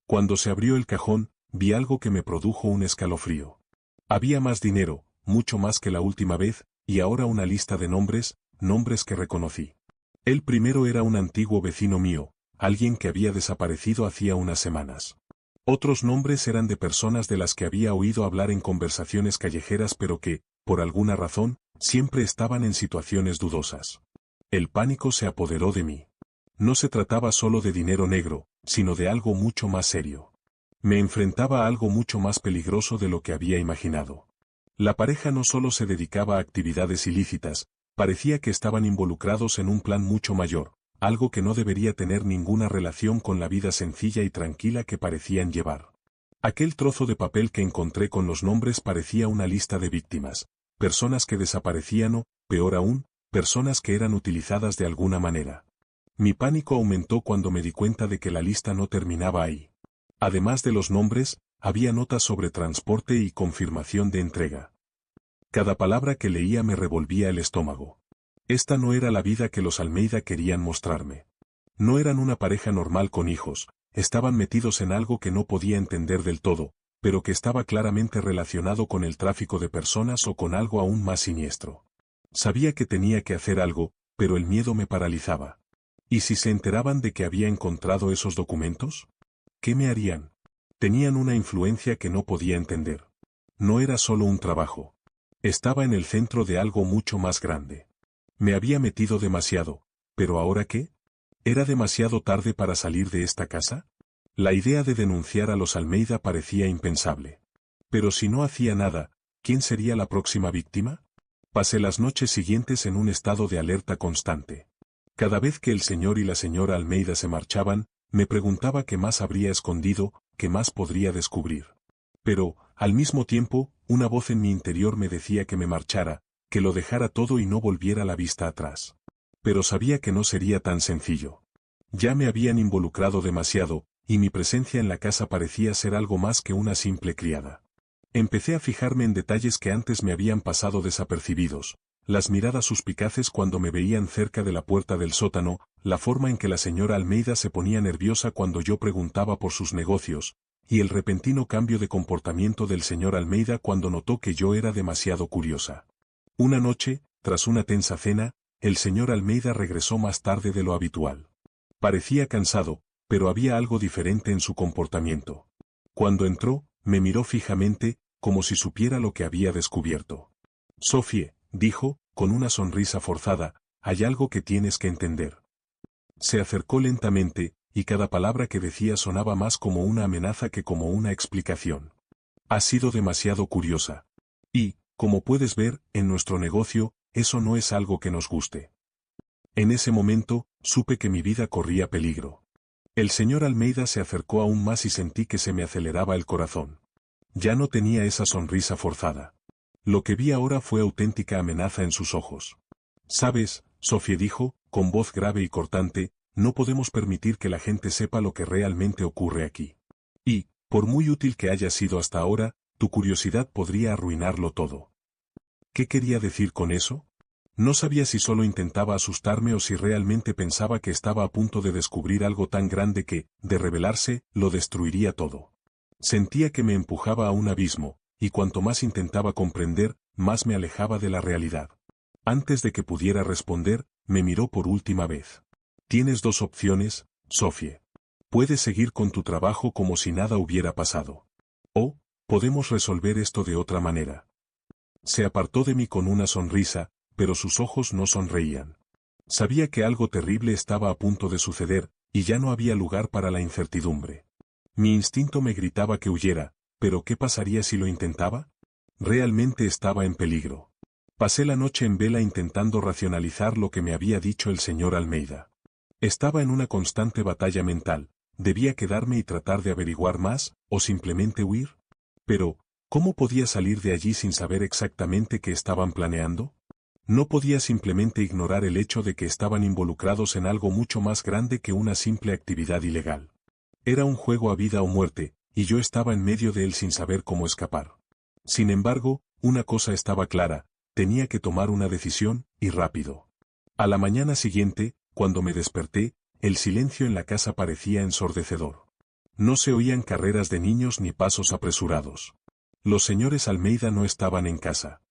Cuando se abrió el cajón, vi algo que me produjo un escalofrío. Había más dinero, mucho más que la última vez, y ahora una lista de nombres, nombres que reconocí. El primero era un antiguo vecino mío, alguien que había desaparecido hacía unas semanas. Otros nombres eran de personas de las que había oído hablar en conversaciones callejeras pero que, por alguna razón, siempre estaban en situaciones dudosas. El pánico se apoderó de mí. No se trataba solo de dinero negro, sino de algo mucho más serio. Me enfrentaba a algo mucho más peligroso de lo que había imaginado. La pareja no solo se dedicaba a actividades ilícitas, parecía que estaban involucrados en un plan mucho mayor, algo que no debería tener ninguna relación con la vida sencilla y tranquila que parecían llevar. Aquel trozo de papel que encontré con los nombres parecía una lista de víctimas, personas que desaparecían o, peor aún, personas que eran utilizadas de alguna manera. Mi pánico aumentó cuando me di cuenta de que la lista no terminaba ahí. Además de los nombres, había notas sobre transporte y confirmación de entrega. Cada palabra que leía me revolvía el estómago. Esta no era la vida que los Almeida querían mostrarme. No eran una pareja normal con hijos, estaban metidos en algo que no podía entender del todo, pero que estaba claramente relacionado con el tráfico de personas o con algo aún más siniestro. Sabía que tenía que hacer algo, pero el miedo me paralizaba. ¿Y si se enteraban de que había encontrado esos documentos? ¿Qué me harían? Tenían una influencia que no podía entender. No era solo un trabajo. Estaba en el centro de algo mucho más grande. Me había metido demasiado, ¿pero ahora qué? ¿Era demasiado tarde para salir de esta casa? La idea de denunciar a los Almeida parecía impensable. Pero si no hacía nada, ¿quién sería la próxima víctima? Pasé las noches siguientes en un estado de alerta constante. Cada vez que el señor y la señora Almeida se marchaban, me preguntaba qué más habría escondido, qué más podría descubrir. Pero, al mismo tiempo, una voz en mi interior me decía que me marchara, que lo dejara todo y no volviera la vista atrás. Pero sabía que no sería tan sencillo. Ya me habían involucrado demasiado, y mi presencia en la casa parecía ser algo más que una simple criada. Empecé a fijarme en detalles que antes me habían pasado desapercibidos, las miradas suspicaces cuando me veían cerca de la puerta del sótano, la forma en que la señora Almeida se ponía nerviosa cuando yo preguntaba por sus negocios, y el repentino cambio de comportamiento del señor Almeida cuando notó que yo era demasiado curiosa. Una noche, tras una tensa cena, el señor Almeida regresó más tarde de lo habitual. Parecía cansado, pero había algo diferente en su comportamiento. Cuando entró, me miró fijamente, como si supiera lo que había descubierto. «Sophie», dijo, con una sonrisa forzada, «hay algo que tienes que entender». Se acercó lentamente, y cada palabra que decía sonaba más como una amenaza que como una explicación. «Has sido demasiado curiosa. Y, como puedes ver, en nuestro negocio, eso no es algo que nos guste». En ese momento, supe que mi vida corría peligro. El señor Almeida se acercó aún más y sentí que se me aceleraba el corazón. Ya no tenía esa sonrisa forzada. Lo que vi ahora fue auténtica amenaza en sus ojos. «Sabes», Sophie dijo, con voz grave y cortante, «no podemos permitir que la gente sepa lo que realmente ocurre aquí. Y, por muy útil que haya sido hasta ahora, tu curiosidad podría arruinarlo todo». ¿Qué quería decir con eso? No sabía si solo intentaba asustarme o si realmente pensaba que estaba a punto de descubrir algo tan grande que, de revelarse, lo destruiría todo. Sentía que me empujaba a un abismo, y cuanto más intentaba comprender, más me alejaba de la realidad. Antes de que pudiera responder, me miró por última vez. Tienes dos opciones, Sophie. Puedes seguir con tu trabajo como si nada hubiera pasado. O, podemos resolver esto de otra manera. Se apartó de mí con una sonrisa, pero sus ojos no sonreían. Sabía que algo terrible estaba a punto de suceder, y ya no había lugar para la incertidumbre. Mi instinto me gritaba que huyera, pero ¿qué pasaría si lo intentaba? Realmente estaba en peligro. Pasé la noche en vela intentando racionalizar lo que me había dicho el señor Almeida. Estaba en una constante batalla mental. ¿Debía quedarme y tratar de averiguar más, o simplemente huir? Pero, ¿cómo podía salir de allí sin saber exactamente qué estaban planeando? No podía simplemente ignorar el hecho de que estaban involucrados en algo mucho más grande que una simple actividad ilegal. Era un juego a vida o muerte, y yo estaba en medio de él sin saber cómo escapar. Sin embargo, una cosa estaba clara, tenía que tomar una decisión, y rápido. A la mañana siguiente, cuando me desperté, el silencio en la casa parecía ensordecedor. No se oían carreras de niños ni pasos apresurados. Los señores Almeida no estaban en casa.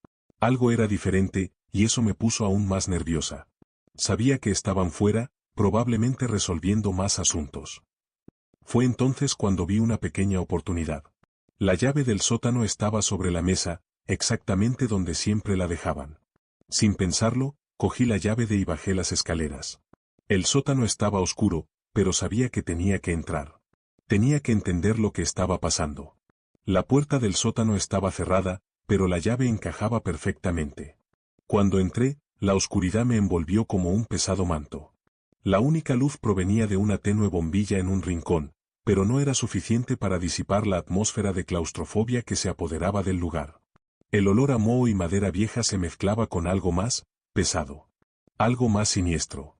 Algo era diferente, y eso me puso aún más nerviosa. Sabía que estaban fuera, probablemente resolviendo más asuntos. Fue entonces cuando vi una pequeña oportunidad. La llave del sótano estaba sobre la mesa, exactamente donde siempre la dejaban. Sin pensarlo, cogí la llave y bajé las escaleras. El sótano estaba oscuro, pero sabía que tenía que entrar. Tenía que entender lo que estaba pasando. La puerta del sótano estaba cerrada, pero la llave encajaba perfectamente. Cuando entré, la oscuridad me envolvió como un pesado manto. La única luz provenía de una tenue bombilla en un rincón, pero no era suficiente para disipar la atmósfera de claustrofobia que se apoderaba del lugar. El olor a moho y madera vieja se mezclaba con algo más, pesado. Algo más siniestro.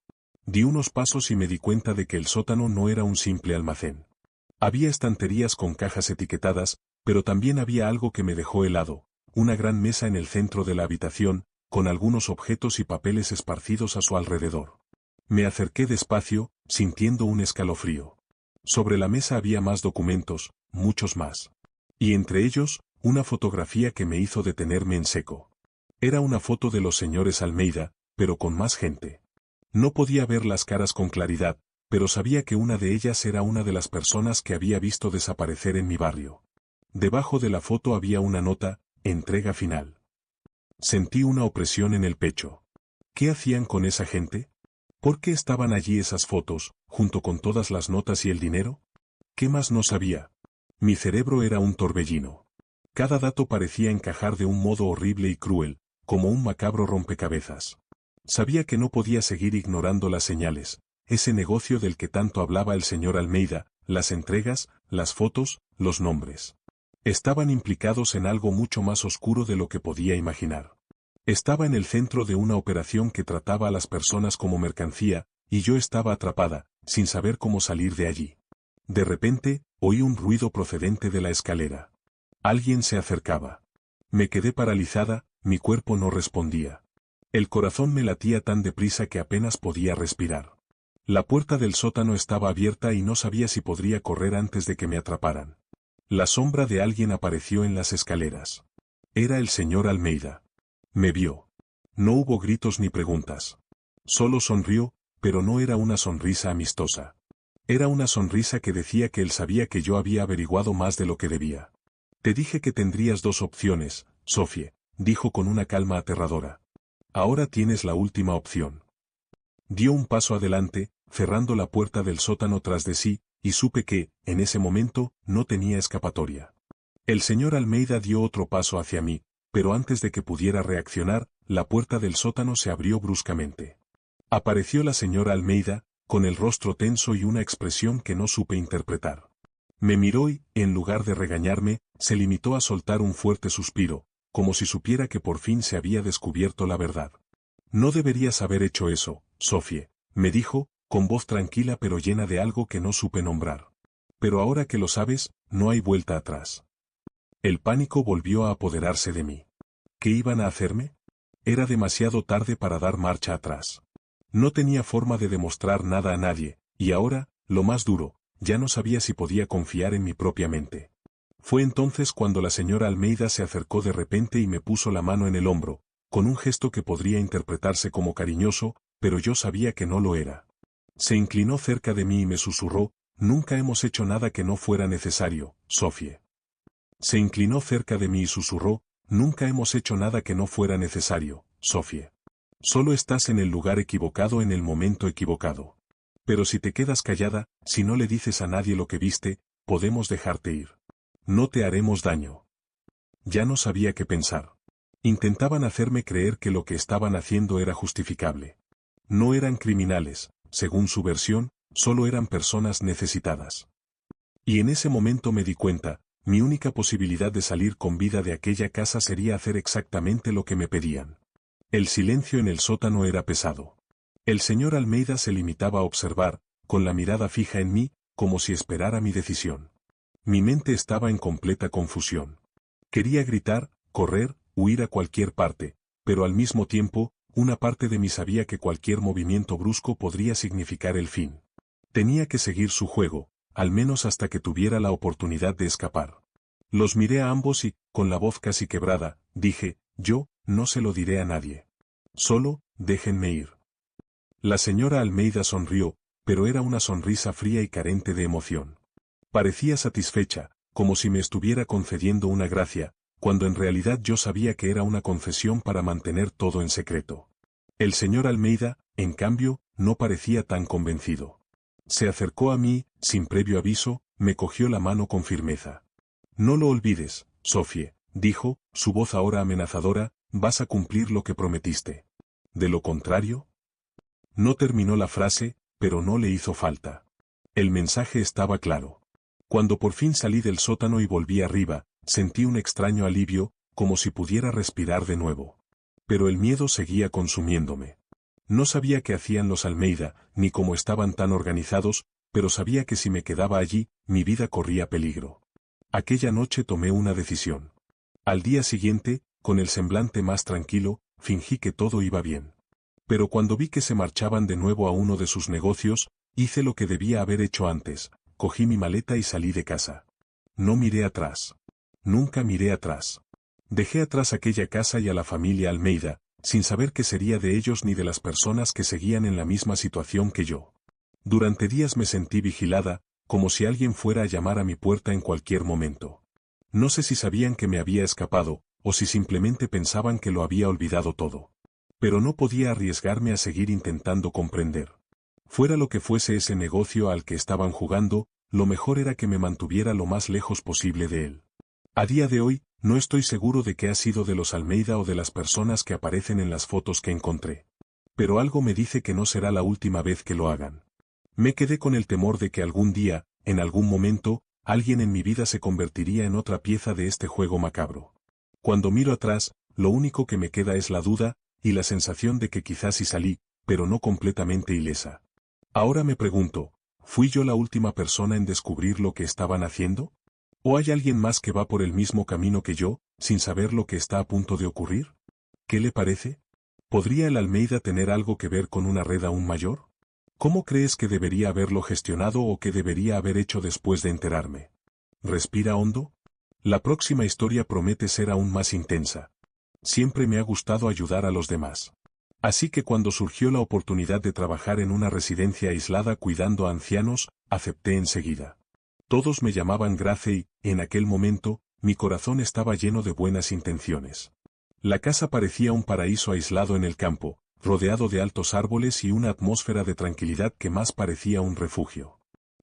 Di unos pasos y me di cuenta de que el sótano no era un simple almacén. Había estanterías con cajas etiquetadas, pero también había algo que me dejó helado, una gran mesa en el centro de la habitación, con algunos objetos y papeles esparcidos a su alrededor. Me acerqué despacio, sintiendo un escalofrío. Sobre la mesa había más documentos, muchos más. Y entre ellos, una fotografía que me hizo detenerme en seco. Era una foto de los señores Almeida, pero con más gente. No podía ver las caras con claridad, pero sabía que una de ellas era una de las personas que había visto desaparecer en mi barrio. Debajo de la foto había una nota, entrega final. Sentí una opresión en el pecho. ¿Qué hacían con esa gente? ¿Por qué estaban allí esas fotos, junto con todas las notas y el dinero? ¿Qué más no sabía? Mi cerebro era un torbellino. Cada dato parecía encajar de un modo horrible y cruel, como un macabro rompecabezas. Sabía que no podía seguir ignorando las señales, ese negocio del que tanto hablaba el señor Almeida, las entregas, las fotos, los nombres. Estaban implicados en algo mucho más oscuro de lo que podía imaginar. Estaba en el centro de una operación que trataba a las personas como mercancía, y yo estaba atrapada, sin saber cómo salir de allí. De repente, oí un ruido procedente de la escalera. Alguien se acercaba. Me quedé paralizada, mi cuerpo no respondía. El corazón me latía tan deprisa que apenas podía respirar. La puerta del sótano estaba abierta y no sabía si podría correr antes de que me atraparan. La sombra de alguien apareció en las escaleras. Era el señor Almeida. Me vio. No hubo gritos ni preguntas. Solo sonrió, pero no era una sonrisa amistosa. Era una sonrisa que decía que él sabía que yo había averiguado más de lo que debía. Te dije que tendrías dos opciones, Sophie, dijo con una calma aterradora. Ahora tienes la última opción. Dio un paso adelante, cerrando la puerta del sótano tras de sí, y supe que, en ese momento, no tenía escapatoria. El señor Almeida dio otro paso hacia mí, pero antes de que pudiera reaccionar, la puerta del sótano se abrió bruscamente. Apareció la señora Almeida, con el rostro tenso y una expresión que no supe interpretar. Me miró y, en lugar de regañarme, se limitó a soltar un fuerte suspiro, como si supiera que por fin se había descubierto la verdad. No deberías haber hecho eso, Sophie, me dijo, con voz tranquila pero llena de algo que no supe nombrar. Pero ahora que lo sabes, no hay vuelta atrás. El pánico volvió a apoderarse de mí. ¿Qué iban a hacerme? Era demasiado tarde para dar marcha atrás. No tenía forma de demostrar nada a nadie, y ahora, lo más duro, ya no sabía si podía confiar en mi propia mente. Fue entonces cuando la señora Almeida se acercó de repente y me puso la mano en el hombro, con un gesto que podría interpretarse como cariñoso, pero yo sabía que no lo era. Se inclinó cerca de mí y me susurró: «Nunca hemos hecho nada que no fuera necesario, Sophie». Se inclinó cerca de mí y susurró: «Nunca hemos hecho nada que no fuera necesario, Sophie. Solo estás en el lugar equivocado en el momento equivocado. Pero si te quedas callada, si no le dices a nadie lo que viste, podemos dejarte ir. No te haremos daño». Ya no sabía qué pensar. Intentaban hacerme creer que lo que estaban haciendo era justificable. No eran criminales, según su versión, solo eran personas necesitadas. Y en ese momento me di cuenta, mi única posibilidad de salir con vida de aquella casa sería hacer exactamente lo que me pedían. El silencio en el sótano era pesado. El señor Almeida se limitaba a observar, con la mirada fija en mí, como si esperara mi decisión. Mi mente estaba en completa confusión. Quería gritar, correr, huir a cualquier parte, pero al mismo tiempo, una parte de mí sabía que cualquier movimiento brusco podría significar el fin. Tenía que seguir su juego, al menos hasta que tuviera la oportunidad de escapar. Los miré a ambos y, con la voz casi quebrada, dije: «Yo, no se lo diré a nadie. Solo, déjenme ir». La señora Almeida sonrió, pero era una sonrisa fría y carente de emoción. Parecía satisfecha, como si me estuviera concediendo una gracia, cuando en realidad yo sabía que era una concesión para mantener todo en secreto. El señor Almeida, en cambio, no parecía tan convencido. Se acercó a mí, sin previo aviso, me cogió la mano con firmeza. «No lo olvides, Sophie», dijo, su voz ahora amenazadora, «vas a cumplir lo que prometiste. De lo contrario». No terminó la frase, pero no le hizo falta. El mensaje estaba claro. Cuando por fin salí del sótano y volví arriba, sentí un extraño alivio, como si pudiera respirar de nuevo. Pero el miedo seguía consumiéndome. No sabía qué hacían los Almeida, ni cómo estaban tan organizados, pero sabía que si me quedaba allí, mi vida corría peligro. Aquella noche tomé una decisión. Al día siguiente, con el semblante más tranquilo, fingí que todo iba bien. Pero cuando vi que se marchaban de nuevo a uno de sus negocios, hice lo que debía haber hecho antes: cogí mi maleta y salí de casa. No miré atrás. Nunca miré atrás. Dejé atrás aquella casa y a la familia Almeida, sin saber qué sería de ellos ni de las personas que seguían en la misma situación que yo. Durante días me sentí vigilada, como si alguien fuera a llamar a mi puerta en cualquier momento. No sé si sabían que me había escapado, o si simplemente pensaban que lo había olvidado todo. Pero no podía arriesgarme a seguir intentando comprender. Fuera lo que fuese ese negocio al que estaban jugando, lo mejor era que me mantuviera lo más lejos posible de él. A día de hoy, no estoy seguro de qué ha sido de los Almeida o de las personas que aparecen en las fotos que encontré. Pero algo me dice que no será la última vez que lo hagan. Me quedé con el temor de que algún día, en algún momento, alguien en mi vida se convertiría en otra pieza de este juego macabro. Cuando miro atrás, lo único que me queda es la duda, y la sensación de que quizás sí salí, pero no completamente ilesa. Ahora me pregunto, ¿fui yo la última persona en descubrir lo que estaban haciendo? ¿O hay alguien más que va por el mismo camino que yo, sin saber lo que está a punto de ocurrir? ¿Qué le parece? ¿Podría el Almeida tener algo que ver con una red aún mayor? ¿Cómo crees que debería haberlo gestionado o que debería haber hecho después de enterarme? Respira hondo. La próxima historia promete ser aún más intensa. Siempre me ha gustado ayudar a los demás. Así que cuando surgió la oportunidad de trabajar en una residencia aislada cuidando a ancianos, acepté enseguida. Todos me llamaban Grace y, en aquel momento, mi corazón estaba lleno de buenas intenciones. La casa parecía un paraíso aislado en el campo, rodeado de altos árboles y una atmósfera de tranquilidad que más parecía un refugio.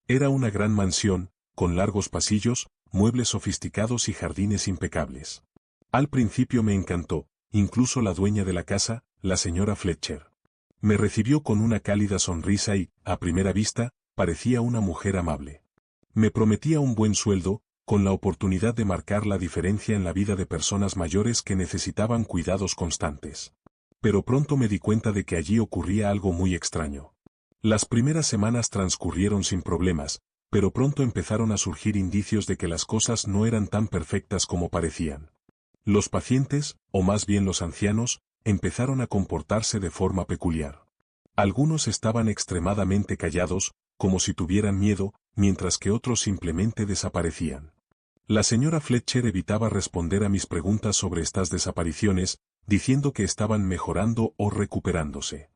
Era una gran mansión, con largos pasillos, muebles sofisticados y jardines impecables. Al principio me encantó, incluso la dueña de la casa, la señora Fletcher. Me recibió con una cálida sonrisa y, a primera vista, parecía una mujer amable. Me prometía un buen sueldo, con la oportunidad de marcar la diferencia en la vida de personas mayores que necesitaban cuidados constantes. Pero pronto me di cuenta de que allí ocurría algo muy extraño. Las primeras semanas transcurrieron sin problemas, pero pronto empezaron a surgir indicios de que las cosas no eran tan perfectas como parecían. Los pacientes, o más bien los ancianos, empezaron a comportarse de forma peculiar. Algunos estaban extremadamente callados, como si tuvieran miedo, mientras que otros simplemente desaparecían. La señora Fletcher evitaba responder a mis preguntas sobre estas desapariciones, diciendo que estaban mejorando o recuperándose.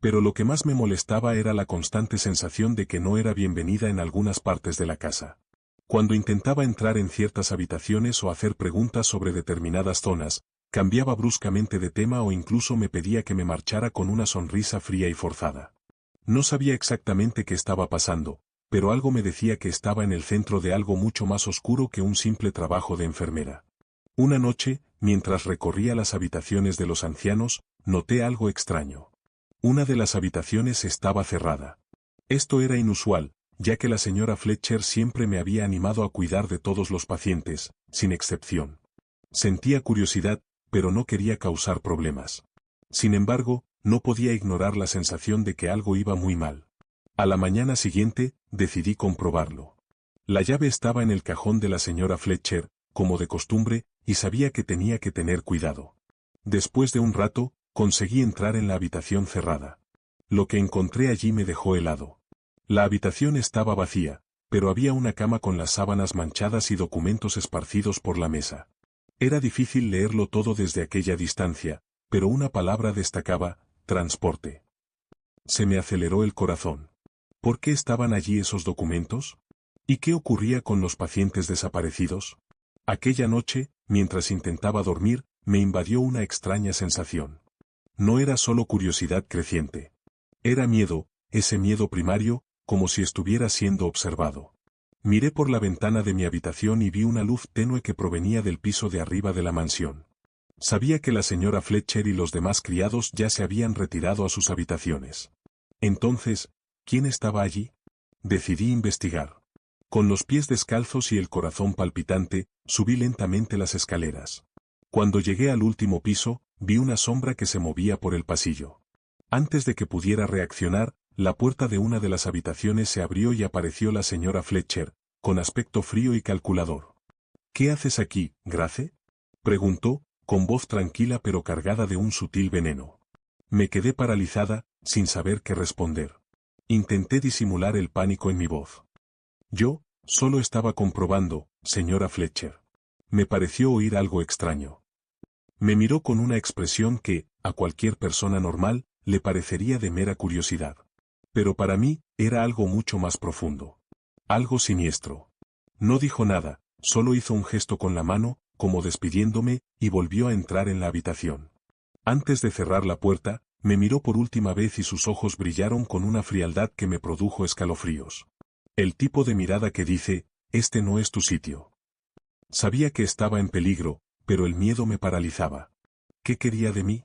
Pero lo que más me molestaba era la constante sensación de que no era bienvenida en algunas partes de la casa. Cuando intentaba entrar en ciertas habitaciones o hacer preguntas sobre determinadas zonas, cambiaba bruscamente de tema o incluso me pedía que me marchara con una sonrisa fría y forzada. No sabía exactamente qué estaba pasando, pero algo me decía que estaba en el centro de algo mucho más oscuro que un simple trabajo de enfermera. Una noche, mientras recorría las habitaciones de los ancianos, noté algo extraño. Una de las habitaciones estaba cerrada. Esto era inusual, ya que la señora Fletcher siempre me había animado a cuidar de todos los pacientes, sin excepción. Sentía curiosidad, pero no quería causar problemas. Sin embargo, no podía ignorar la sensación de que algo iba muy mal. A la mañana siguiente, decidí comprobarlo. La llave estaba en el cajón de la señora Fletcher, como de costumbre, y sabía que tenía que tener cuidado. Después de un rato, conseguí entrar en la habitación cerrada. Lo que encontré allí me dejó helado. La habitación estaba vacía, pero había una cama con las sábanas manchadas y documentos esparcidos por la mesa. Era difícil leerlo todo desde aquella distancia, pero una palabra destacaba: transporte. Se me aceleró el corazón. ¿Por qué estaban allí esos documentos? ¿Y qué ocurría con los pacientes desaparecidos? Aquella noche, mientras intentaba dormir, me invadió una extraña sensación. No era solo curiosidad creciente. Era miedo, ese miedo primario, como si estuviera siendo observado. Miré por la ventana de mi habitación y vi una luz tenue que provenía del piso de arriba de la mansión. Sabía que la señora Fletcher y los demás criados ya se habían retirado a sus habitaciones. Entonces, ¿quién estaba allí? Decidí investigar. Con los pies descalzos y el corazón palpitante, subí lentamente las escaleras. Cuando llegué al último piso, vi una sombra que se movía por el pasillo. Antes de que pudiera reaccionar, la puerta de una de las habitaciones se abrió y apareció la señora Fletcher, con aspecto frío y calculador. ¿Qué haces aquí, Grace?, preguntó, con voz tranquila pero cargada de un sutil veneno. Me quedé paralizada, sin saber qué responder. Intenté disimular el pánico en mi voz. Yo, solo estaba comprobando, señora Fletcher. Me pareció oír algo extraño. Me miró con una expresión que, a cualquier persona normal, le parecería de mera curiosidad. Pero para mí, era algo mucho más profundo. Algo siniestro. No dijo nada, solo hizo un gesto con la mano, como despidiéndome, y volvió a entrar en la habitación. Antes de cerrar la puerta, me miró por última vez y sus ojos brillaron con una frialdad que me produjo escalofríos. El tipo de mirada que dice: este no es tu sitio. Sabía que estaba en peligro, pero el miedo me paralizaba. ¿Qué quería de mí?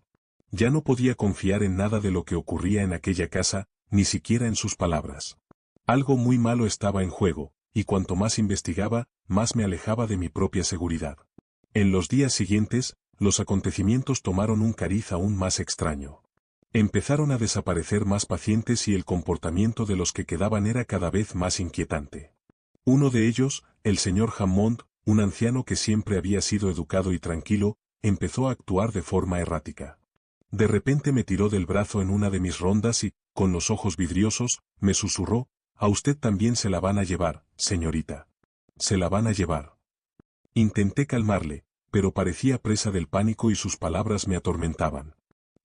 Ya no podía confiar en nada de lo que ocurría en aquella casa, ni siquiera en sus palabras. Algo muy malo estaba en juego, y cuanto más investigaba, más me alejaba de mi propia seguridad. En los días siguientes, los acontecimientos tomaron un cariz aún más extraño. Empezaron a desaparecer más pacientes y el comportamiento de los que quedaban era cada vez más inquietante. Uno de ellos, el señor Hammond, un anciano que siempre había sido educado y tranquilo, empezó a actuar de forma errática. De repente me tiró del brazo en una de mis rondas y, con los ojos vidriosos, me susurró: «A usted también se la van a llevar, señorita. Se la van a llevar». Intenté calmarle, pero parecía presa del pánico y sus palabras me atormentaban.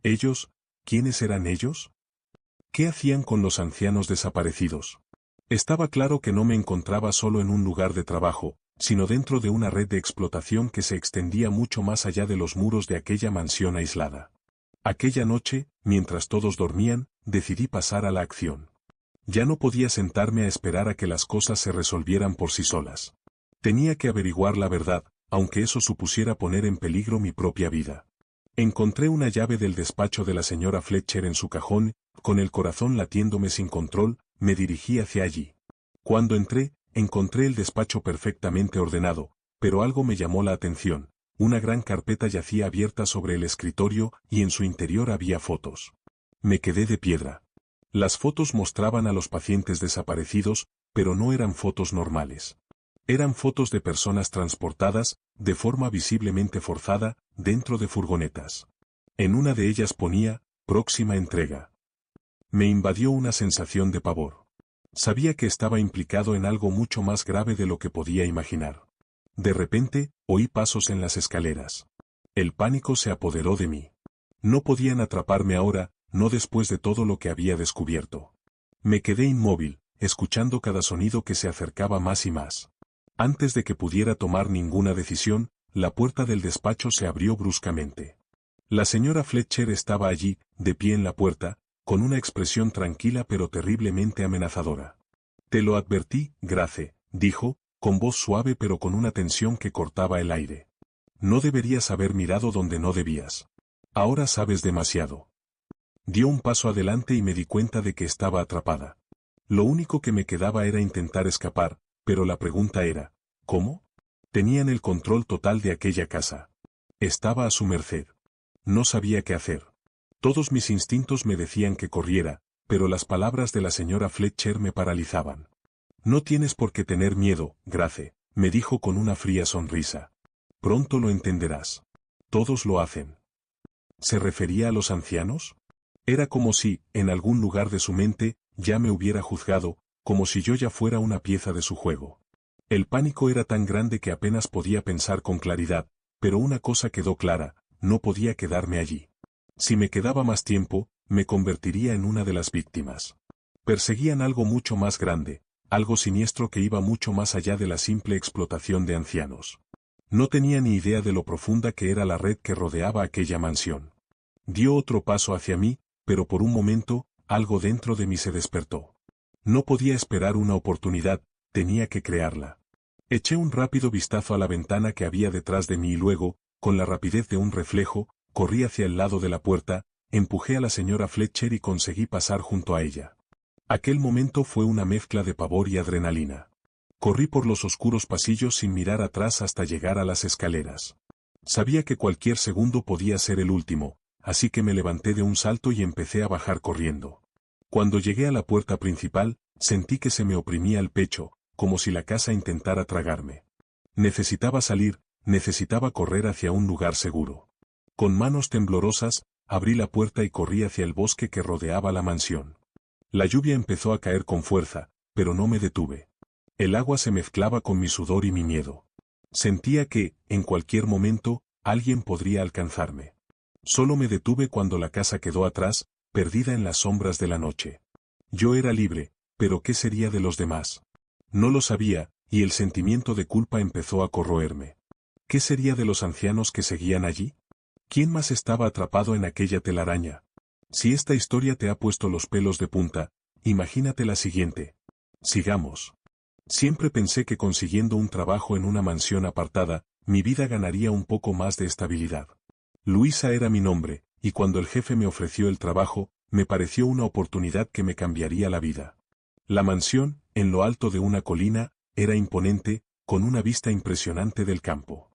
¿Ellos? ¿Quiénes eran ellos? ¿Qué hacían con los ancianos desaparecidos? Estaba claro que no me encontraba solo en un lugar de trabajo, sino dentro de una red de explotación que se extendía mucho más allá de los muros de aquella mansión aislada. Aquella noche, mientras todos dormían, decidí pasar a la acción. Ya no podía sentarme a esperar a que las cosas se resolvieran por sí solas. Tenía que averiguar la verdad, aunque eso supusiera poner en peligro mi propia vida. Encontré una llave del despacho de la señora Fletcher en su cajón, con el corazón latiéndome sin control, me dirigí hacia allí. Cuando entré, encontré el despacho perfectamente ordenado, pero algo me llamó la atención. Una gran carpeta yacía abierta sobre el escritorio y en su interior había fotos. Me quedé de piedra. Las fotos mostraban a los pacientes desaparecidos, pero no eran fotos normales. Eran fotos de personas transportadas, de forma visiblemente forzada, dentro de furgonetas. En una de ellas ponía: «Próxima entrega». Me invadió una sensación de pavor. Sabía que estaba implicado en algo mucho más grave de lo que podía imaginar. De repente, oí pasos en las escaleras. El pánico se apoderó de mí. No podían atraparme ahora, no después de todo lo que había descubierto. Me quedé inmóvil, escuchando cada sonido que se acercaba más y más. Antes de que pudiera tomar ninguna decisión, la puerta del despacho se abrió bruscamente. La señora Fletcher estaba allí, de pie en la puerta, con una expresión tranquila pero terriblemente amenazadora. «Te lo advertí, Grace», dijo, con voz suave pero con una tensión que cortaba el aire. «No deberías haber mirado donde no debías. Ahora sabes demasiado». Dio un paso adelante y me di cuenta de que estaba atrapada. Lo único que me quedaba era intentar escapar, pero la pregunta era, ¿cómo? Tenían el control total de aquella casa. Estaba a su merced. No sabía qué hacer. Todos mis instintos me decían que corriera, pero las palabras de la señora Fletcher me paralizaban. «No tienes por qué tener miedo, Grace», me dijo con una fría sonrisa. «Pronto lo entenderás. Todos lo hacen». ¿Se refería a los ancianos? Era como si, en algún lugar de su mente, ya me hubiera juzgado, como si yo ya fuera una pieza de su juego. El pánico era tan grande que apenas podía pensar con claridad, pero una cosa quedó clara, no podía quedarme allí. Si me quedaba más tiempo, me convertiría en una de las víctimas. Perseguían algo mucho más grande, algo siniestro que iba mucho más allá de la simple explotación de ancianos. No tenía ni idea de lo profunda que era la red que rodeaba aquella mansión. Dio otro paso hacia mí, pero por un momento, algo dentro de mí se despertó. No podía esperar una oportunidad, tenía que crearla. Eché un rápido vistazo a la ventana que había detrás de mí y luego, con la rapidez de un reflejo, corrí hacia el lado de la puerta, empujé a la señora Fletcher y conseguí pasar junto a ella. Aquel momento fue una mezcla de pavor y adrenalina. Corrí por los oscuros pasillos sin mirar atrás hasta llegar a las escaleras. Sabía que cualquier segundo podía ser el último, así que me levanté de un salto y empecé a bajar corriendo. Cuando llegué a la puerta principal, sentí que se me oprimía el pecho, como si la casa intentara tragarme. Necesitaba salir, necesitaba correr hacia un lugar seguro. Con manos temblorosas, abrí la puerta y corrí hacia el bosque que rodeaba la mansión. La lluvia empezó a caer con fuerza, pero no me detuve. El agua se mezclaba con mi sudor y mi miedo. Sentía que, en cualquier momento, alguien podría alcanzarme. Solo me detuve cuando la casa quedó atrás, perdida en las sombras de la noche. Yo era libre, pero ¿qué sería de los demás? No lo sabía, y el sentimiento de culpa empezó a corroerme. ¿Qué sería de los ancianos que seguían allí? ¿Quién más estaba atrapado en aquella telaraña? Si esta historia te ha puesto los pelos de punta, imagínate la siguiente. Sigamos. Siempre pensé que consiguiendo un trabajo en una mansión apartada, mi vida ganaría un poco más de estabilidad. Luisa era mi nombre, y cuando el jefe me ofreció el trabajo, me pareció una oportunidad que me cambiaría la vida. La mansión, en lo alto de una colina, era imponente, con una vista impresionante del campo.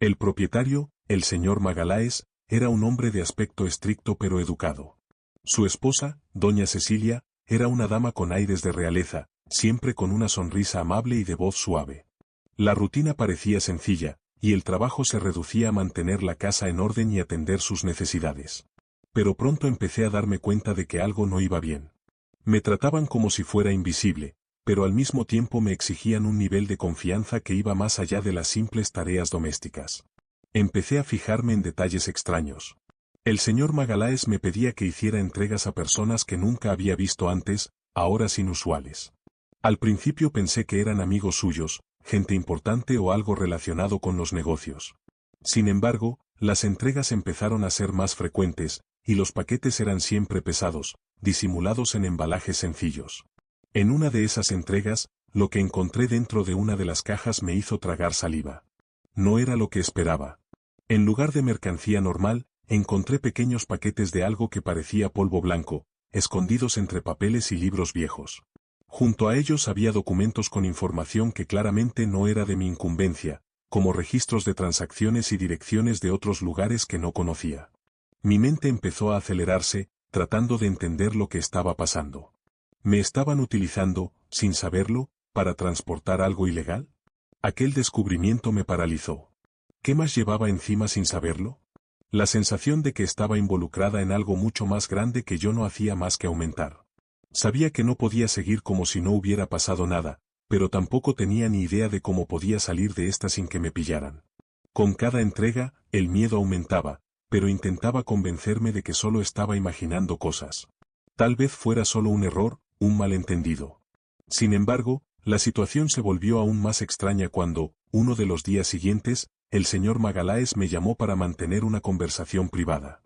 El propietario, el señor Magaláes, era un hombre de aspecto estricto pero educado. Su esposa, doña Cecilia, era una dama con aires de realeza, siempre con una sonrisa amable y de voz suave. La rutina parecía sencilla, y el trabajo se reducía a mantener la casa en orden y atender sus necesidades. Pero pronto empecé a darme cuenta de que algo no iba bien. Me trataban como si fuera invisible, pero al mismo tiempo me exigían un nivel de confianza que iba más allá de las simples tareas domésticas. Empecé a fijarme en detalles extraños. El señor Magaláes me pedía que hiciera entregas a personas que nunca había visto antes, a horas inusuales. Al principio pensé que eran amigos suyos, gente importante o algo relacionado con los negocios. Sin embargo, las entregas empezaron a ser más frecuentes, y los paquetes eran siempre pesados, disimulados en embalajes sencillos. En una de esas entregas, lo que encontré dentro de una de las cajas me hizo tragar saliva. No era lo que esperaba. En lugar de mercancía normal, encontré pequeños paquetes de algo que parecía polvo blanco, escondidos entre papeles y libros viejos. Junto a ellos había documentos con información que claramente no era de mi incumbencia, como registros de transacciones y direcciones de otros lugares que no conocía. Mi mente empezó a acelerarse, tratando de entender lo que estaba pasando. ¿Me estaban utilizando, sin saberlo, para transportar algo ilegal? Aquel descubrimiento me paralizó. ¿Qué más llevaba encima sin saberlo? La sensación de que estaba involucrada en algo mucho más grande que yo no hacía más que aumentar. Sabía que no podía seguir como si no hubiera pasado nada, pero tampoco tenía ni idea de cómo podía salir de esta sin que me pillaran. Con cada entrega, el miedo aumentaba, pero intentaba convencerme de que solo estaba imaginando cosas. Tal vez fuera solo un error, un malentendido. Sin embargo, la situación se volvió aún más extraña cuando, uno de los días siguientes, el señor Magaláes me llamó para mantener una conversación privada.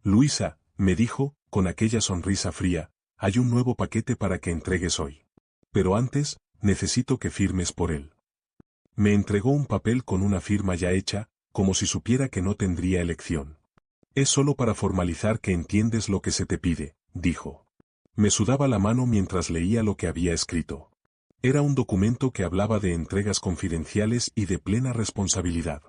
Luisa, me dijo, con aquella sonrisa fría, hay un nuevo paquete para que entregues hoy. Pero antes, necesito que firmes por él. Me entregó un papel con una firma ya hecha, como si supiera que no tendría elección. Es solo para formalizar que entiendes lo que se te pide, dijo. Me sudaba la mano mientras leía lo que había escrito. Era un documento que hablaba de entregas confidenciales y de plena responsabilidad.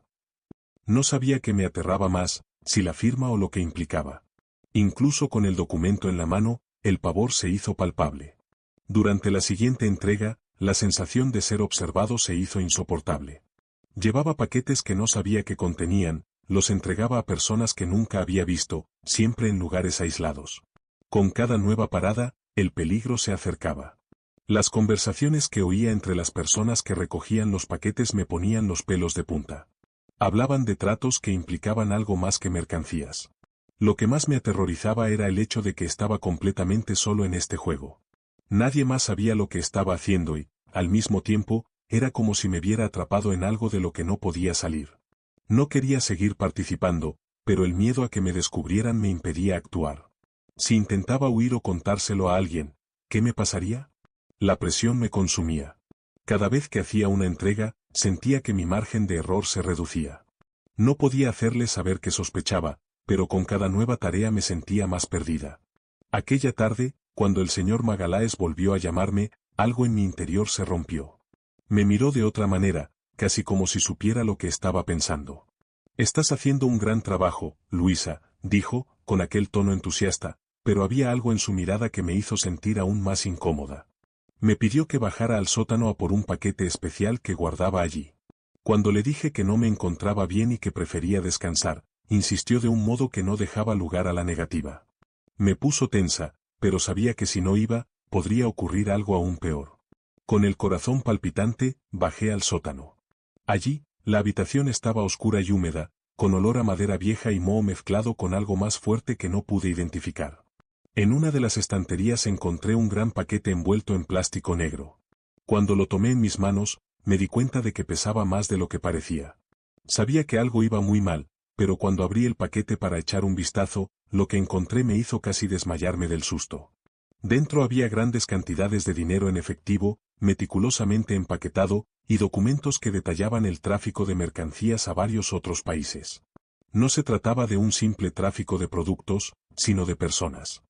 No sabía qué me aterraba más, si la firma o lo que implicaba. Incluso con el documento en la mano, el pavor se hizo palpable. Durante la siguiente entrega, la sensación de ser observado se hizo insoportable. Llevaba paquetes que no sabía que contenían, los entregaba a personas que nunca había visto, siempre en lugares aislados. Con cada nueva parada, el peligro se acercaba. Las conversaciones que oía entre las personas que recogían los paquetes me ponían los pelos de punta. Hablaban de tratos que implicaban algo más que mercancías. Lo que más me aterrorizaba era el hecho de que estaba completamente solo en este juego. Nadie más sabía lo que estaba haciendo y, al mismo tiempo, era como si me viera atrapado en algo de lo que no podía salir. No quería seguir participando, pero el miedo a que me descubrieran me impedía actuar. Si intentaba huir o contárselo a alguien, ¿qué me pasaría? La presión me consumía. Cada vez que hacía una entrega, sentía que mi margen de error se reducía. No podía hacerles saber que sospechaba, pero con cada nueva tarea me sentía más perdida. Aquella tarde, cuando el señor Magaláes volvió a llamarme, algo en mi interior se rompió. Me miró de otra manera, casi como si supiera lo que estaba pensando. Estás haciendo un gran trabajo, Luisa, dijo, con aquel tono entusiasta, pero había algo en su mirada que me hizo sentir aún más incómoda. Me pidió que bajara al sótano a por un paquete especial que guardaba allí. Cuando le dije que no me encontraba bien y que prefería descansar, insistió de un modo que no dejaba lugar a la negativa. Me puso tensa, pero sabía que si no iba, podría ocurrir algo aún peor. Con el corazón palpitante, bajé al sótano. Allí, la habitación estaba oscura y húmeda, con olor a madera vieja y moho mezclado con algo más fuerte que no pude identificar. En una de las estanterías encontré un gran paquete envuelto en plástico negro. Cuando lo tomé en mis manos, me di cuenta de que pesaba más de lo que parecía. Sabía que algo iba muy mal, pero cuando abrí el paquete para echar un vistazo, lo que encontré me hizo casi desmayarme del susto. Dentro había grandes cantidades de dinero en efectivo, meticulosamente empaquetado, y documentos que detallaban el tráfico de mercancías a varios otros países. No se trataba de un simple tráfico de productos, sino de personas.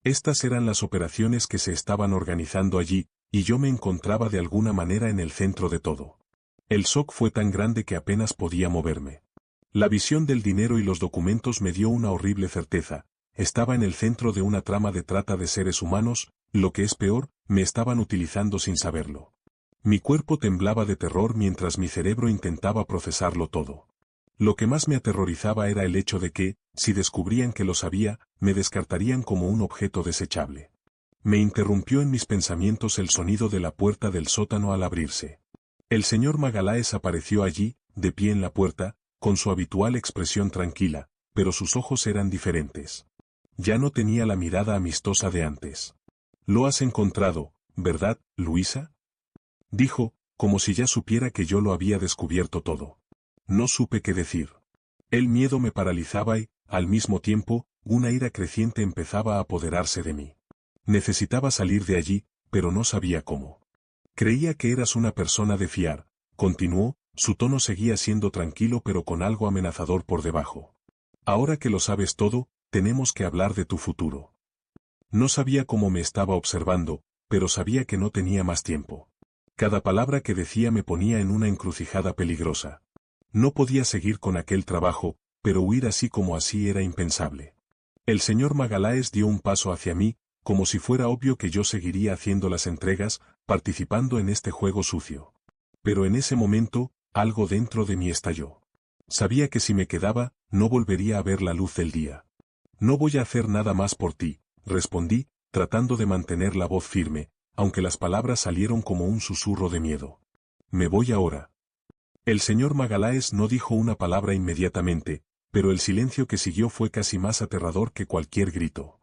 Estas eran las operaciones que se estaban organizando allí, y yo me encontraba de alguna manera en el centro de todo. El shock fue tan grande que apenas podía moverme. La visión del dinero y los documentos me dio una horrible certeza. Estaba en el centro de una trama de trata de seres humanos, lo que es peor, me estaban utilizando sin saberlo. Mi cuerpo temblaba de terror mientras mi cerebro intentaba procesarlo todo. Lo que más me aterrorizaba era el hecho de que, si descubrían que lo sabía, me descartarían como un objeto desechable. Me interrumpió en mis pensamientos el sonido de la puerta del sótano al abrirse. El señor Magaláes apareció allí, de pie en la puerta, con su habitual expresión tranquila, pero sus ojos eran diferentes. Ya no tenía la mirada amistosa de antes. «Lo has encontrado, ¿verdad, Luisa?», dijo, como si ya supiera que yo lo había descubierto todo. No supe qué decir. El miedo me paralizaba y, al mismo tiempo, una ira creciente empezaba a apoderarse de mí. Necesitaba salir de allí, pero no sabía cómo. «Creía que eras una persona de fiar», continuó, su tono seguía siendo tranquilo pero con algo amenazador por debajo. «Ahora que lo sabes todo, tenemos que hablar de tu futuro». No sabía cómo me estaba observando, pero sabía que no tenía más tiempo. Cada palabra que decía me ponía en una encrucijada peligrosa. No podía seguir con aquel trabajo, pero huir así como así era impensable. El señor Magaláes dio un paso hacia mí, como si fuera obvio que yo seguiría haciendo las entregas, participando en este juego sucio. Pero en ese momento, algo dentro de mí estalló. Sabía que si me quedaba, no volvería a ver la luz del día. «No voy a hacer nada más por ti», respondí, tratando de mantener la voz firme, aunque las palabras salieron como un susurro de miedo. «Me voy ahora». El señor Magaláes no dijo una palabra inmediatamente, pero el silencio que siguió fue casi más aterrador que cualquier grito.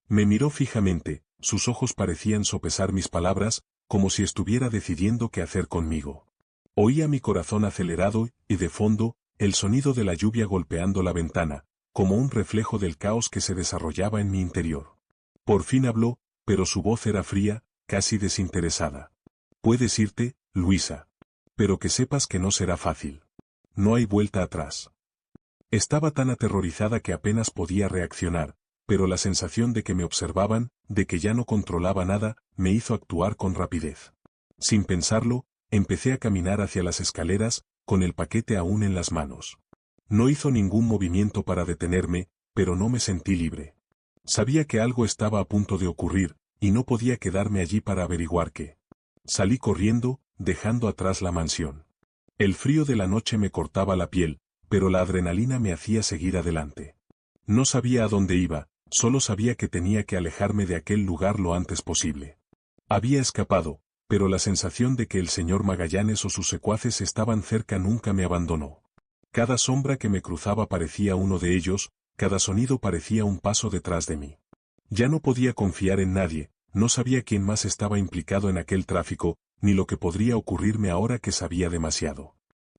Me miró fijamente, sus ojos parecían sopesar mis palabras, como si estuviera decidiendo qué hacer conmigo. Oía mi corazón acelerado y, de fondo, el sonido de la lluvia golpeando la ventana, como un reflejo del caos que se desarrollaba en mi interior. Por fin habló, pero su voz era fría, casi desinteresada. Puedes irte, Luisa. Pero que sepas que no será fácil. No hay vuelta atrás. Estaba tan aterrorizada que apenas podía reaccionar, pero la sensación de que me observaban, de que ya no controlaba nada, me hizo actuar con rapidez. Sin pensarlo, empecé a caminar hacia las escaleras, con el paquete aún en las manos. No hizo ningún movimiento para detenerme, pero no me sentí libre. Sabía que algo estaba a punto de ocurrir, y no podía quedarme allí para averiguar qué. Salí corriendo, dejando atrás la mansión. El frío de la noche me cortaba la piel, pero la adrenalina me hacía seguir adelante. No sabía a dónde iba, solo sabía que tenía que alejarme de aquel lugar lo antes posible. Había escapado, pero la sensación de que el señor Magallanes o sus secuaces estaban cerca nunca me abandonó. Cada sombra que me cruzaba parecía uno de ellos, cada sonido parecía un paso detrás de mí. Ya no podía confiar en nadie, no sabía quién más estaba implicado en aquel tráfico, ni lo que podría ocurrirme ahora que sabía demasiado.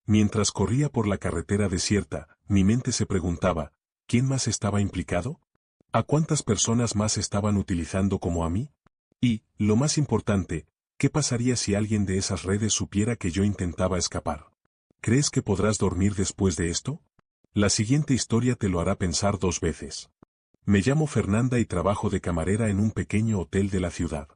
Mientras corría por la carretera desierta, mi mente se preguntaba, ¿quién más estaba implicado? ¿A cuántas personas más estaban utilizando como a mí? Y, lo más importante, ¿qué pasaría si alguien de esas redes supiera que yo intentaba escapar? ¿Crees que podrás dormir después de esto? La siguiente historia te lo hará pensar 2 veces. Me llamo Fernanda y trabajo de camarera en un pequeño hotel de la ciudad.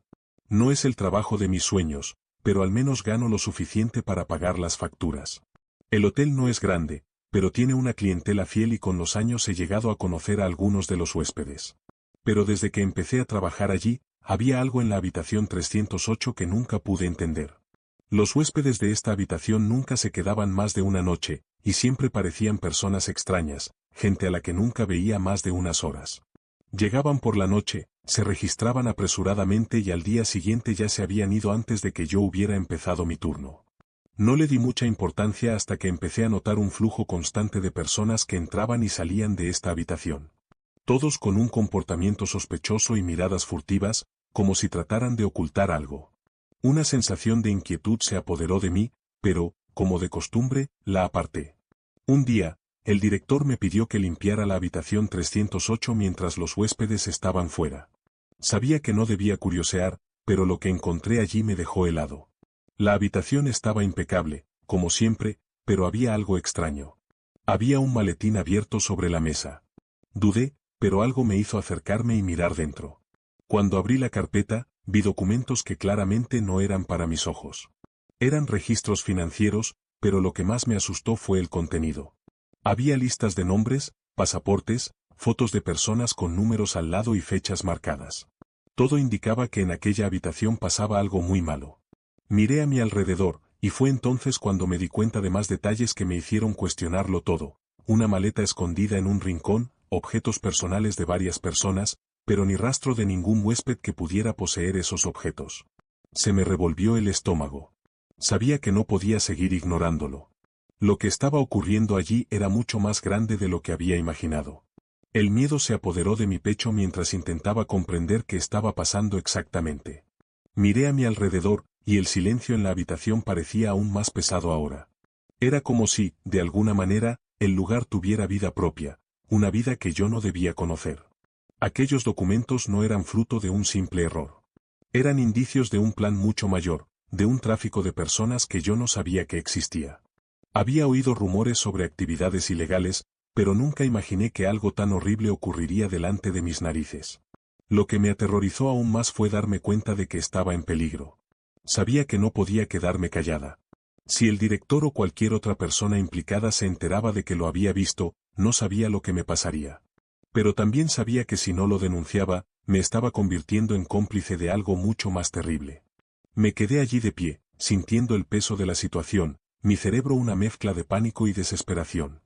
No es el trabajo de mis sueños, pero al menos gano lo suficiente para pagar las facturas. El hotel no es grande, pero tiene una clientela fiel y con los años he llegado a conocer a algunos de los huéspedes. Pero desde que empecé a trabajar allí, había algo en la habitación 308 que nunca pude entender. Los huéspedes de esta habitación nunca se quedaban más de una noche, y siempre parecían personas extrañas, gente a la que nunca veía más de unas horas. Llegaban por la noche, se registraban apresuradamente y al día siguiente ya se habían ido antes de que yo hubiera empezado mi turno. No le di mucha importancia hasta que empecé a notar un flujo constante de personas que entraban y salían de esta habitación. Todos con un comportamiento sospechoso y miradas furtivas, como si trataran de ocultar algo. Una sensación de inquietud se apoderó de mí, pero, como de costumbre, la aparté. Un día, el director me pidió que limpiara la habitación 308 mientras los huéspedes estaban fuera. Sabía que no debía curiosear, pero lo que encontré allí me dejó helado. La habitación estaba impecable, como siempre, pero había algo extraño. Había un maletín abierto sobre la mesa. Dudé, pero algo me hizo acercarme y mirar dentro. Cuando abrí la carpeta, vi documentos que claramente no eran para mis ojos. Eran registros financieros, pero lo que más me asustó fue el contenido. Había listas de nombres, pasaportes, fotos de personas con números al lado y fechas marcadas. Todo indicaba que en aquella habitación pasaba algo muy malo. Miré a mi alrededor, y fue entonces cuando me di cuenta de más detalles que me hicieron cuestionarlo todo. Una maleta escondida en un rincón, objetos personales de varias personas, pero ni rastro de ningún huésped que pudiera poseer esos objetos. Se me revolvió el estómago. Sabía que no podía seguir ignorándolo. Lo que estaba ocurriendo allí era mucho más grande de lo que había imaginado. El miedo se apoderó de mi pecho mientras intentaba comprender qué estaba pasando exactamente. Miré a mi alrededor, y el silencio en la habitación parecía aún más pesado ahora. Era como si, de alguna manera, el lugar tuviera vida propia, una vida que yo no debía conocer. Aquellos documentos no eran fruto de un simple error. Eran indicios de un plan mucho mayor, de un tráfico de personas que yo no sabía que existía. Había oído rumores sobre actividades ilegales, pero nunca imaginé que algo tan horrible ocurriría delante de mis narices. Lo que me aterrorizó aún más fue darme cuenta de que estaba en peligro. Sabía que no podía quedarme callada. Si el director o cualquier otra persona implicada se enteraba de que lo había visto, no sabía lo que me pasaría. Pero también sabía que si no lo denunciaba, me estaba convirtiendo en cómplice de algo mucho más terrible. Me quedé allí de pie, sintiendo el peso de la situación, mi cerebro una mezcla de pánico y desesperación.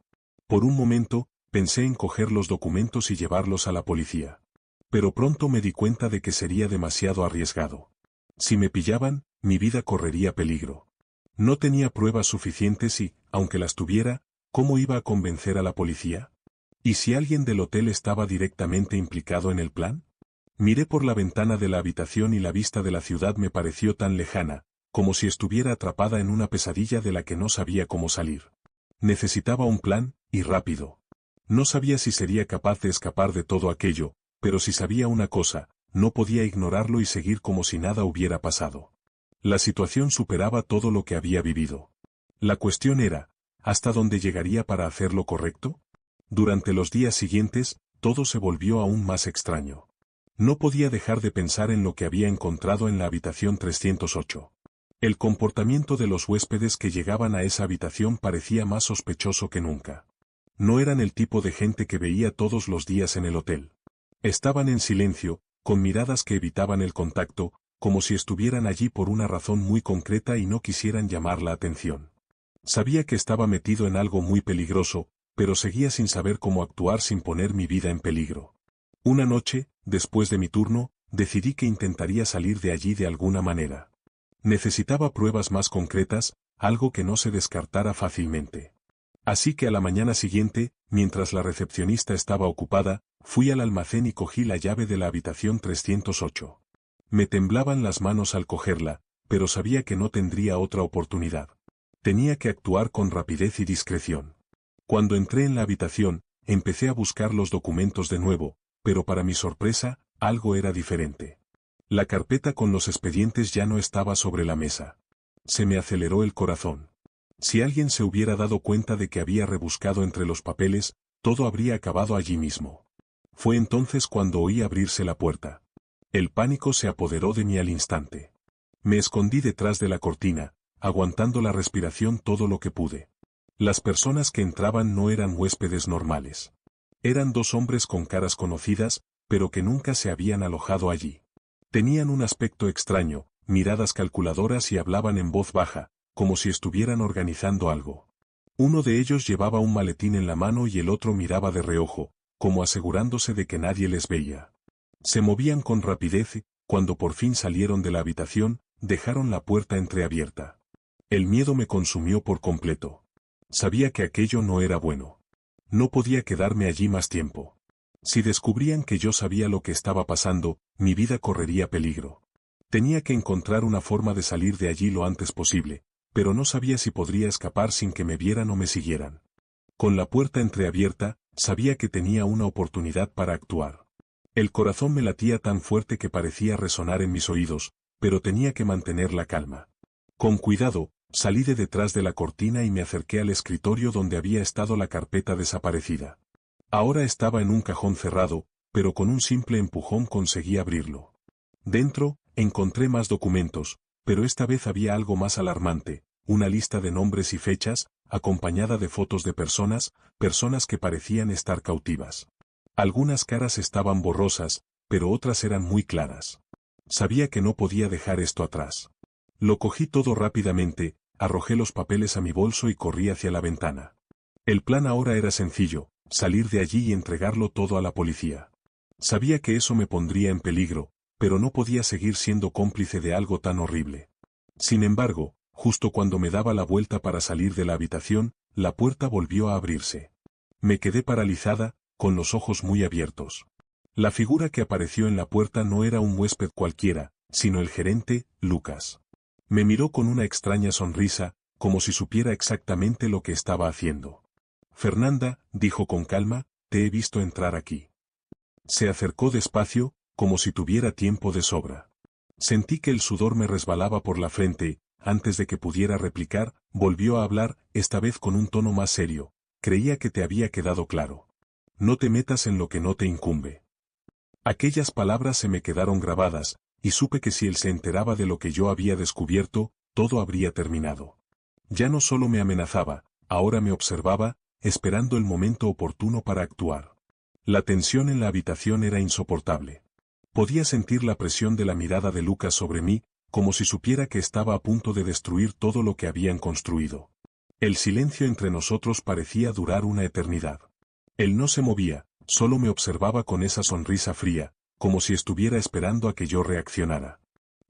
Por un momento, pensé en coger los documentos y llevarlos a la policía. Pero pronto me di cuenta de que sería demasiado arriesgado. Si me pillaban, mi vida correría peligro. No tenía pruebas suficientes y, aunque las tuviera, ¿cómo iba a convencer a la policía? ¿Y si alguien del hotel estaba directamente implicado en el plan? Miré por la ventana de la habitación y la vista de la ciudad me pareció tan lejana, como si estuviera atrapada en una pesadilla de la que no sabía cómo salir. Necesitaba un plan, y rápido. No sabía si sería capaz de escapar de todo aquello, pero si sabía una cosa, no podía ignorarlo y seguir como si nada hubiera pasado. La situación superaba todo lo que había vivido. La cuestión era, ¿hasta dónde llegaría para hacer lo correcto? Durante los días siguientes, todo se volvió aún más extraño. No podía dejar de pensar en lo que había encontrado en la habitación 308. El comportamiento de los huéspedes que llegaban a esa habitación parecía más sospechoso que nunca. No eran el tipo de gente que veía todos los días en el hotel. Estaban en silencio, con miradas que evitaban el contacto, como si estuvieran allí por una razón muy concreta y no quisieran llamar la atención. Sabía que estaba metido en algo muy peligroso, pero seguía sin saber cómo actuar sin poner mi vida en peligro. Una noche, después de mi turno, decidí que intentaría salir de allí de alguna manera. Necesitaba pruebas más concretas, algo que no se descartara fácilmente. Así que a la mañana siguiente, mientras la recepcionista estaba ocupada, fui al almacén y cogí la llave de la habitación 308. Me temblaban las manos al cogerla, pero sabía que no tendría otra oportunidad. Tenía que actuar con rapidez y discreción. Cuando entré en la habitación, empecé a buscar los documentos de nuevo, pero para mi sorpresa, algo era diferente. La carpeta con los expedientes ya no estaba sobre la mesa. Se me aceleró el corazón. Si alguien se hubiera dado cuenta de que había rebuscado entre los papeles, todo habría acabado allí mismo. Fue entonces cuando oí abrirse la puerta. El pánico se apoderó de mí al instante. Me escondí detrás de la cortina, aguantando la respiración todo lo que pude. Las personas que entraban no eran huéspedes normales. Eran dos hombres con caras conocidas, pero que nunca se habían alojado allí. Tenían un aspecto extraño, miradas calculadoras y hablaban en voz baja, como si estuvieran organizando algo. Uno de ellos llevaba un maletín en la mano y el otro miraba de reojo, como asegurándose de que nadie les veía. Se movían con rapidez y, cuando por fin salieron de la habitación, dejaron la puerta entreabierta. El miedo me consumió por completo. Sabía que aquello no era bueno. No podía quedarme allí más tiempo. Si descubrían que yo sabía lo que estaba pasando, mi vida correría peligro. Tenía que encontrar una forma de salir de allí lo antes posible, pero no sabía si podría escapar sin que me vieran o me siguieran. Con la puerta entreabierta, sabía que tenía una oportunidad para actuar. El corazón me latía tan fuerte que parecía resonar en mis oídos, pero tenía que mantener la calma. Con cuidado, salí de detrás de la cortina y me acerqué al escritorio donde había estado la carpeta desaparecida. Ahora estaba en un cajón cerrado, pero con un simple empujón conseguí abrirlo. Dentro, encontré más documentos, pero esta vez había algo más alarmante, una lista de nombres y fechas, acompañada de fotos de personas que parecían estar cautivas. Algunas caras estaban borrosas, pero otras eran muy claras. Sabía que no podía dejar esto atrás. Lo cogí todo rápidamente, arrojé los papeles a mi bolso y corrí hacia la ventana. El plan ahora era sencillo, salir de allí y entregarlo todo a la policía. Sabía que eso me pondría en peligro, pero no podía seguir siendo cómplice de algo tan horrible. Sin embargo, justo cuando me daba la vuelta para salir de la habitación, la puerta volvió a abrirse. Me quedé paralizada, con los ojos muy abiertos. La figura que apareció en la puerta no era un huésped cualquiera, sino el gerente, Lucas. Me miró con una extraña sonrisa, como si supiera exactamente lo que estaba haciendo. Fernanda, dijo con calma, te he visto entrar aquí. Se acercó despacio, como si tuviera tiempo de sobra. Sentí que el sudor me resbalaba por la frente, antes de que pudiera replicar, volvió a hablar, esta vez con un tono más serio. Creía que te había quedado claro. No te metas en lo que no te incumbe. Aquellas palabras se me quedaron grabadas, y supe que si él se enteraba de lo que yo había descubierto, todo habría terminado. Ya no solo me amenazaba, ahora me observaba, esperando el momento oportuno para actuar. La tensión en la habitación era insoportable. Podía sentir la presión de la mirada de Lucas sobre mí, como si supiera que estaba a punto de destruir todo lo que habían construido. El silencio entre nosotros parecía durar una eternidad. Él no se movía, solo me observaba con esa sonrisa fría, como si estuviera esperando a que yo reaccionara.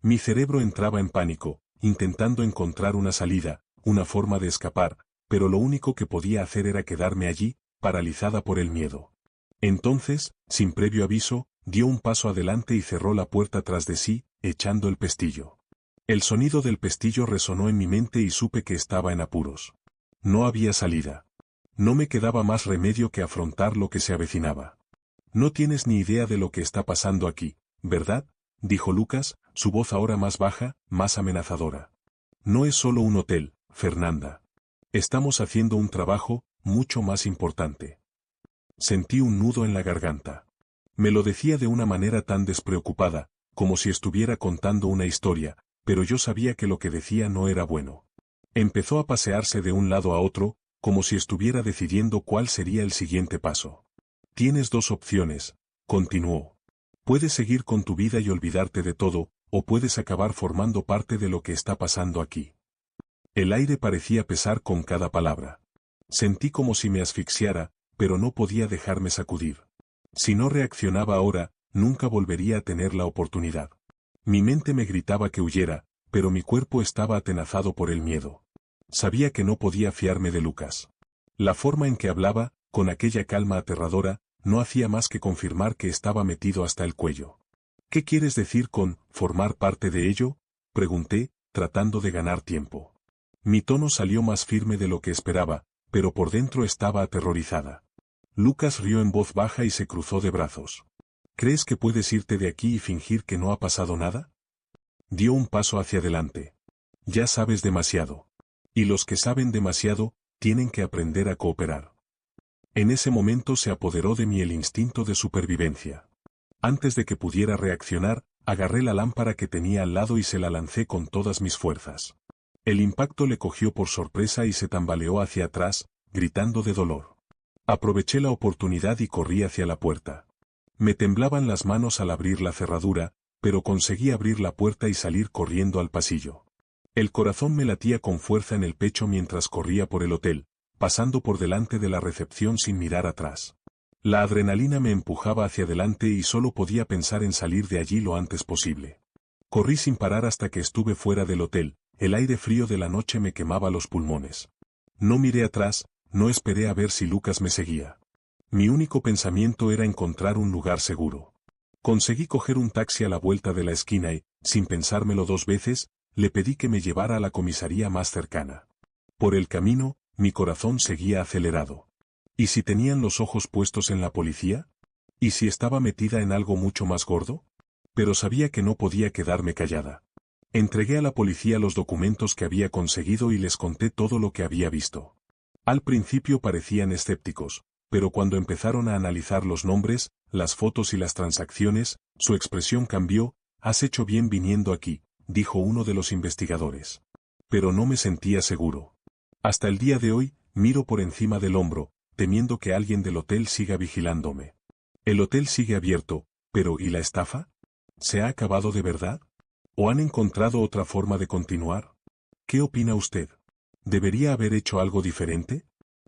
Mi cerebro entraba en pánico, intentando encontrar una salida, una forma de escapar, pero lo único que podía hacer era quedarme allí, paralizada por el miedo. Entonces, sin previo aviso, dio un paso adelante y cerró la puerta tras de sí, echando el pestillo. El sonido del pestillo resonó en mi mente y supe que estaba en apuros. No había salida. No me quedaba más remedio que afrontar lo que se avecinaba. No tienes ni idea de lo que está pasando aquí, ¿verdad?, dijo Lucas, su voz ahora más baja, más amenazadora. No es solo un hotel, Fernanda. Estamos haciendo un trabajo mucho más importante. Sentí un nudo en la garganta. Me lo decía de una manera tan despreocupada, como si estuviera contando una historia, pero yo sabía que lo que decía no era bueno. Empezó a pasearse de un lado a otro, como si estuviera decidiendo cuál sería el siguiente paso. Tienes dos opciones, continuó. Puedes seguir con tu vida y olvidarte de todo, o puedes acabar formando parte de lo que está pasando aquí. El aire parecía pesar con cada palabra. Sentí como si me asfixiara, pero no podía dejarme sacudir. Si no reaccionaba ahora, nunca volvería a tener la oportunidad. Mi mente me gritaba que huyera, pero mi cuerpo estaba atenazado por el miedo. Sabía que no podía fiarme de Lucas. La forma en que hablaba, con aquella calma aterradora, no hacía más que confirmar que estaba metido hasta el cuello. ¿Qué quieres decir con formar parte de ello?, pregunté, tratando de ganar tiempo. Mi tono salió más firme de lo que esperaba, pero por dentro estaba aterrorizada. Lucas rió en voz baja y se cruzó de brazos. ¿Crees que puedes irte de aquí y fingir que no ha pasado nada? Dio un paso hacia adelante. Ya sabes demasiado. Y los que saben demasiado, tienen que aprender a cooperar. En ese momento se apoderó de mí el instinto de supervivencia. Antes de que pudiera reaccionar, agarré la lámpara que tenía al lado y se la lancé con todas mis fuerzas. El impacto le cogió por sorpresa y se tambaleó hacia atrás, gritando de dolor. Aproveché la oportunidad y corrí hacia la puerta. Me temblaban las manos al abrir la cerradura, pero conseguí abrir la puerta y salir corriendo al pasillo. El corazón me latía con fuerza en el pecho mientras corría por el hotel, pasando por delante de la recepción sin mirar atrás. La adrenalina me empujaba hacia adelante y solo podía pensar en salir de allí lo antes posible. Corrí sin parar hasta que estuve fuera del hotel, el aire frío de la noche me quemaba los pulmones. No miré atrás, no esperé a ver si Lucas me seguía. Mi único pensamiento era encontrar un lugar seguro. Conseguí coger un taxi a la vuelta de la esquina y, sin pensármelo dos veces, le pedí que me llevara a la comisaría más cercana. Por el camino, mi corazón seguía acelerado. ¿Y si tenían los ojos puestos en la policía? ¿Y si estaba metida en algo mucho más gordo? Pero sabía que no podía quedarme callada. Entregué a la policía los documentos que había conseguido y les conté todo lo que había visto. Al principio parecían escépticos, pero cuando empezaron a analizar los nombres, las fotos y las transacciones, su expresión cambió. «Has hecho bien viniendo aquí», dijo uno de los investigadores. Pero no me sentía seguro. Hasta el día de hoy, miro por encima del hombro, temiendo que alguien del hotel siga vigilándome. El hotel sigue abierto, pero ¿y la estafa? ¿Se ha acabado de verdad? ¿O han encontrado otra forma de continuar? ¿Qué opina usted? ¿Debería haber hecho algo diferente?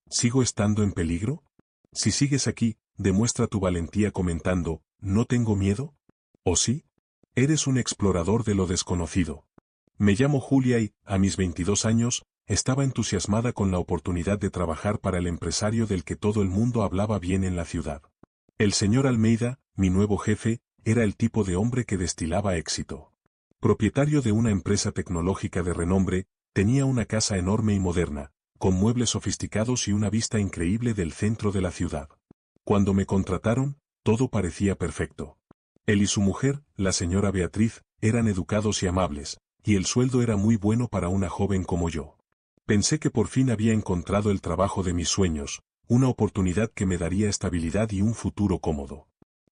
¿Sigo estando en peligro? Si sigues aquí, demuestra tu valentía comentando, ¿no tengo miedo? ¿O sí? Eres un explorador de lo desconocido. Me llamo Julia y, a mis 22 años, estaba entusiasmada con la oportunidad de trabajar para el empresario del que todo el mundo hablaba bien en la ciudad. El señor Almeida, mi nuevo jefe, era el tipo de hombre que destilaba éxito. Propietario de una empresa tecnológica de renombre, tenía una casa enorme y moderna, con muebles sofisticados y una vista increíble del centro de la ciudad. Cuando me contrataron, todo parecía perfecto. Él y su mujer, la señora Beatriz, eran educados y amables, y el sueldo era muy bueno para una joven como yo. Pensé que por fin había encontrado el trabajo de mis sueños, una oportunidad que me daría estabilidad y un futuro cómodo.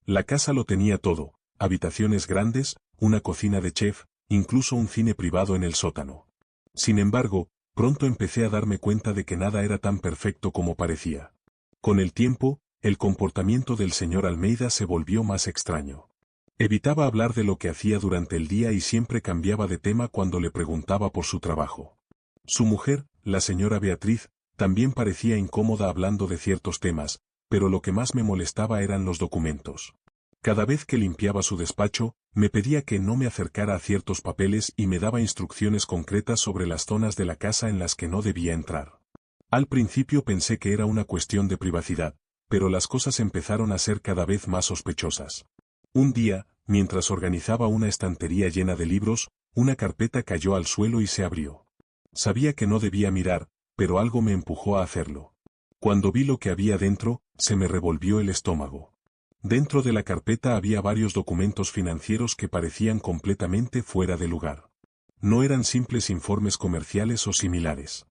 La casa lo tenía todo, habitaciones grandes, una cocina de chef, incluso un cine privado en el sótano. Sin embargo, pronto empecé a darme cuenta de que nada era tan perfecto como parecía. Con el tiempo, el comportamiento del señor Almeida se volvió más extraño. Evitaba hablar de lo que hacía durante el día y siempre cambiaba de tema cuando le preguntaba por su trabajo. Su mujer, la señora Beatriz, también parecía incómoda hablando de ciertos temas, pero lo que más me molestaba eran los documentos. Cada vez que limpiaba su despacho, me pedía que no me acercara a ciertos papeles y me daba instrucciones concretas sobre las zonas de la casa en las que no debía entrar. Al principio pensé que era una cuestión de privacidad, pero las cosas empezaron a ser cada vez más sospechosas. Un día, mientras organizaba una estantería llena de libros, una carpeta cayó al suelo y se abrió. Sabía que no debía mirar, pero algo me empujó a hacerlo. Cuando vi lo que había dentro, se me revolvió el estómago. Dentro de la carpeta había varios documentos financieros que parecían completamente fuera de lugar. No eran simples informes comerciales o similares.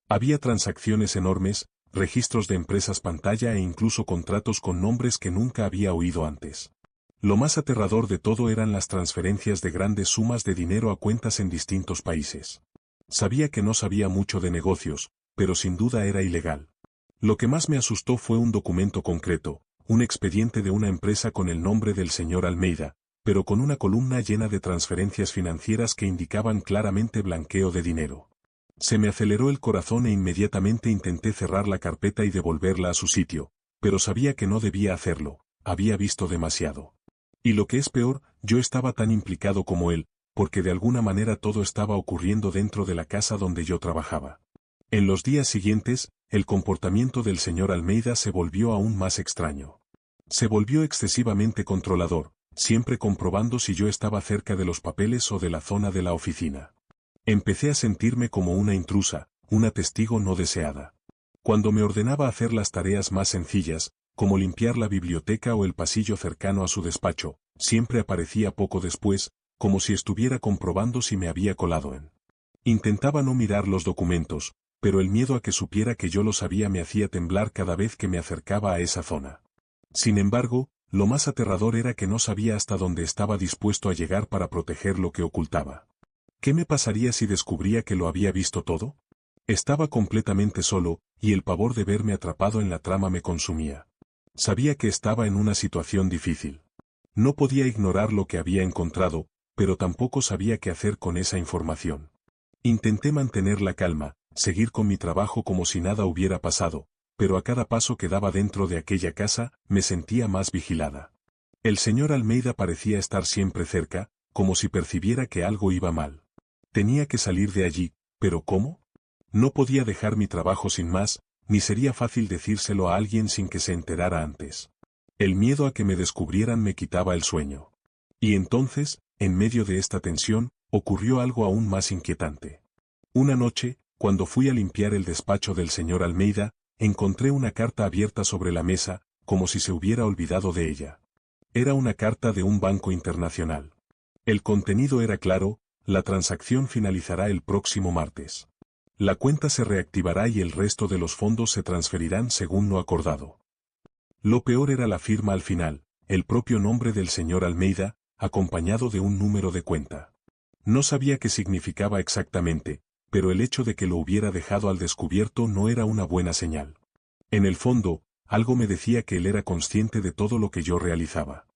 Había transacciones enormes, registros de empresas pantalla e incluso contratos con nombres que nunca había oído antes. Lo más aterrador de todo eran las transferencias de grandes sumas de dinero a cuentas en distintos países. Sabía que no sabía mucho de negocios, pero sin duda era ilegal. Lo que más me asustó fue un documento concreto, un expediente de una empresa con el nombre del señor Almeida, pero con una columna llena de transferencias financieras que indicaban claramente blanqueo de dinero. Se me aceleró el corazón e inmediatamente intenté cerrar la carpeta y devolverla a su sitio, pero sabía que no debía hacerlo, había visto demasiado. Y lo que es peor, yo estaba tan implicado como él, porque de alguna manera todo estaba ocurriendo dentro de la casa donde yo trabajaba. En los días siguientes, el comportamiento del señor Almeida se volvió aún más extraño. Se volvió excesivamente controlador, siempre comprobando si yo estaba cerca de los papeles o de la zona de la oficina. Empecé a sentirme como una intrusa, una testigo no deseada. Cuando me ordenaba hacer las tareas más sencillas, como limpiar la biblioteca o el pasillo cercano a su despacho, siempre aparecía poco después, como si estuviera comprobando si me había colado en. Intentaba no mirar los documentos, pero el miedo a que supiera que yo lo sabía me hacía temblar cada vez que me acercaba a esa zona. Sin embargo, lo más aterrador era que no sabía hasta dónde estaba dispuesto a llegar para proteger lo que ocultaba. ¿Qué me pasaría si descubría que lo había visto todo? Estaba completamente solo, y el pavor de verme atrapado en la trama me consumía. Sabía que estaba en una situación difícil. No podía ignorar lo que había encontrado, pero tampoco sabía qué hacer con esa información. Intenté mantener la calma, seguir con mi trabajo como si nada hubiera pasado, pero a cada paso que daba dentro de aquella casa, me sentía más vigilada. El señor Almeida parecía estar siempre cerca, como si percibiera que algo iba mal. Tenía que salir de allí, pero ¿cómo? No podía dejar mi trabajo sin más, ni sería fácil decírselo a alguien sin que se enterara antes. El miedo a que me descubrieran me quitaba el sueño. Y entonces, en medio de esta tensión, ocurrió algo aún más inquietante. Una noche, cuando fui a limpiar el despacho del señor Almeida, encontré una carta abierta sobre la mesa, como si se hubiera olvidado de ella. Era una carta de un banco internacional. El contenido era claro: la transacción finalizará el próximo martes. La cuenta se reactivará y el resto de los fondos se transferirán según lo acordado. Lo peor era la firma al final, el propio nombre del señor Almeida, acompañado de un número de cuenta. No sabía qué significaba exactamente, pero el hecho de que lo hubiera dejado al descubierto no era una buena señal. En el fondo, algo me decía que él era consciente de todo lo que yo realizaba.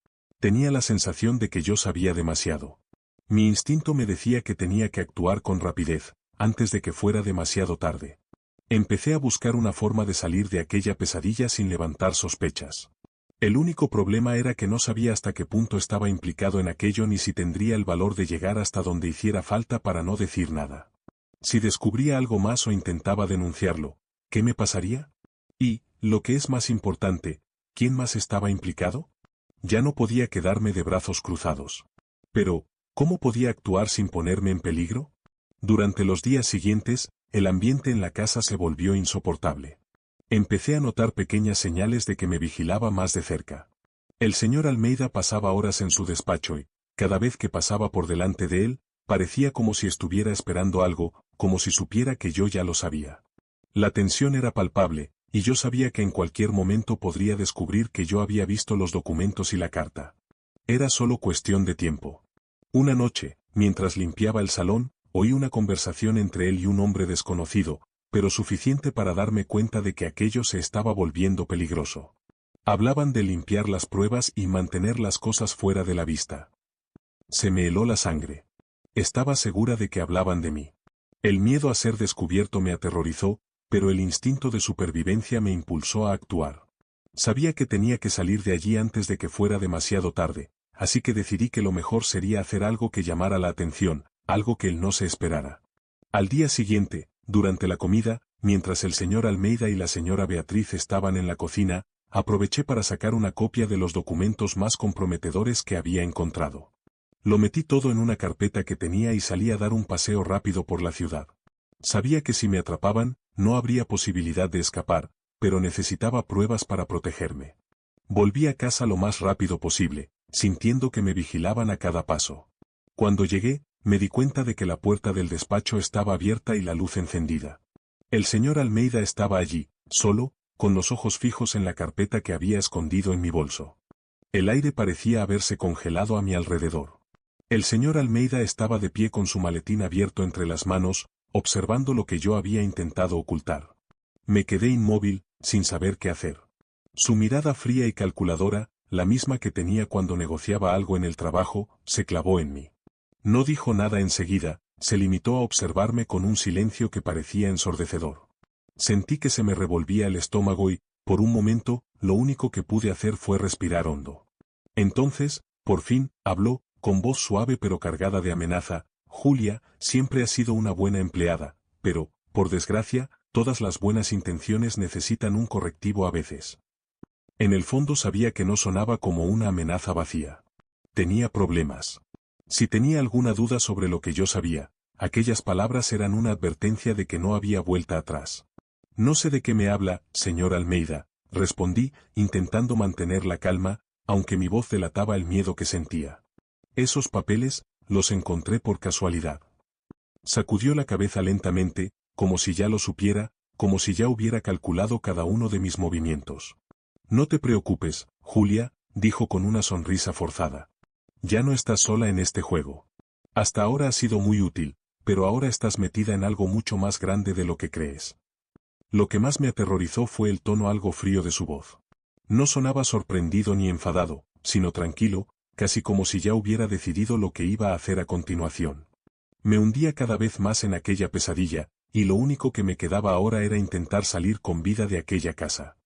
Tenía la sensación de que yo sabía demasiado. Mi instinto me decía que tenía que actuar con rapidez, antes de que fuera demasiado tarde. Empecé a buscar una forma de salir de aquella pesadilla sin levantar sospechas. El único problema era que no sabía hasta qué punto estaba implicado en aquello ni si tendría el valor de llegar hasta donde hiciera falta para no decir nada. Si descubría algo más o intentaba denunciarlo, ¿qué me pasaría? Y, lo que es más importante, ¿quién más estaba implicado? Ya no podía quedarme de brazos cruzados. Pero, ¿cómo podía actuar sin ponerme en peligro? Durante los días siguientes, el ambiente en la casa se volvió insoportable. Empecé a notar pequeñas señales de que me vigilaba más de cerca. El señor Almeida pasaba horas en su despacho y, cada vez que pasaba por delante de él, parecía como si estuviera esperando algo, como si supiera que yo ya lo sabía. La tensión era palpable, y yo sabía que en cualquier momento podría descubrir que yo había visto los documentos y la carta. Era solo cuestión de tiempo. Una noche, mientras limpiaba el salón, oí una conversación entre él y un hombre desconocido, pero suficiente para darme cuenta de que aquello se estaba volviendo peligroso. Hablaban de limpiar las pruebas y mantener las cosas fuera de la vista. Se me heló la sangre. Estaba segura de que hablaban de mí. El miedo a ser descubierto me aterrorizó, pero el instinto de supervivencia me impulsó a actuar. Sabía que tenía que salir de allí antes de que fuera demasiado tarde, así que decidí que lo mejor sería hacer algo que llamara la atención, algo que él no se esperara. Al día siguiente, durante la comida, mientras el señor Almeida y la señora Beatriz estaban en la cocina, aproveché para sacar una copia de los documentos más comprometedores que había encontrado. Lo metí todo en una carpeta que tenía y salí a dar un paseo rápido por la ciudad. Sabía que si me atrapaban, no habría posibilidad de escapar, pero necesitaba pruebas para protegerme. Volví a casa lo más rápido posible, sintiendo que me vigilaban a cada paso. Cuando llegué, me di cuenta de que la puerta del despacho estaba abierta y la luz encendida. El señor Almeida estaba allí, solo, con los ojos fijos en la carpeta que había escondido en mi bolso. El aire parecía haberse congelado a mi alrededor. El señor Almeida estaba de pie con su maletín abierto entre las manos, observando lo que yo había intentado ocultar. Me quedé inmóvil, sin saber qué hacer. Su mirada fría y calculadora, la misma que tenía cuando negociaba algo en el trabajo, se clavó en mí. No dijo nada enseguida, se limitó a observarme con un silencio que parecía ensordecedor. Sentí que se me revolvía el estómago y, por un momento, lo único que pude hacer fue respirar hondo. Entonces, por fin, habló, con voz suave pero cargada de amenaza: Julia, siempre has sido una buena empleada, pero, por desgracia, todas las buenas intenciones necesitan un correctivo a veces. En el fondo sabía que no sonaba como una amenaza vacía. Tenía problemas. Si tenía alguna duda sobre lo que yo sabía, aquellas palabras eran una advertencia de que no había vuelta atrás. No sé de qué me habla, señor Almeida, respondí, intentando mantener la calma, aunque mi voz delataba el miedo que sentía. Esos papeles, los encontré por casualidad. Sacudió la cabeza lentamente, como si ya lo supiera, como si ya hubiera calculado cada uno de mis movimientos. No te preocupes, Julia, dijo con una sonrisa forzada. Ya no estás sola en este juego. Hasta ahora has sido muy útil, pero ahora estás metida en algo mucho más grande de lo que crees. Lo que más me aterrorizó fue el tono algo frío de su voz. No sonaba sorprendido ni enfadado, sino tranquilo, casi como si ya hubiera decidido lo que iba a hacer a continuación. Me hundía cada vez más en aquella pesadilla, y lo único que me quedaba ahora era intentar salir con vida de aquella casa.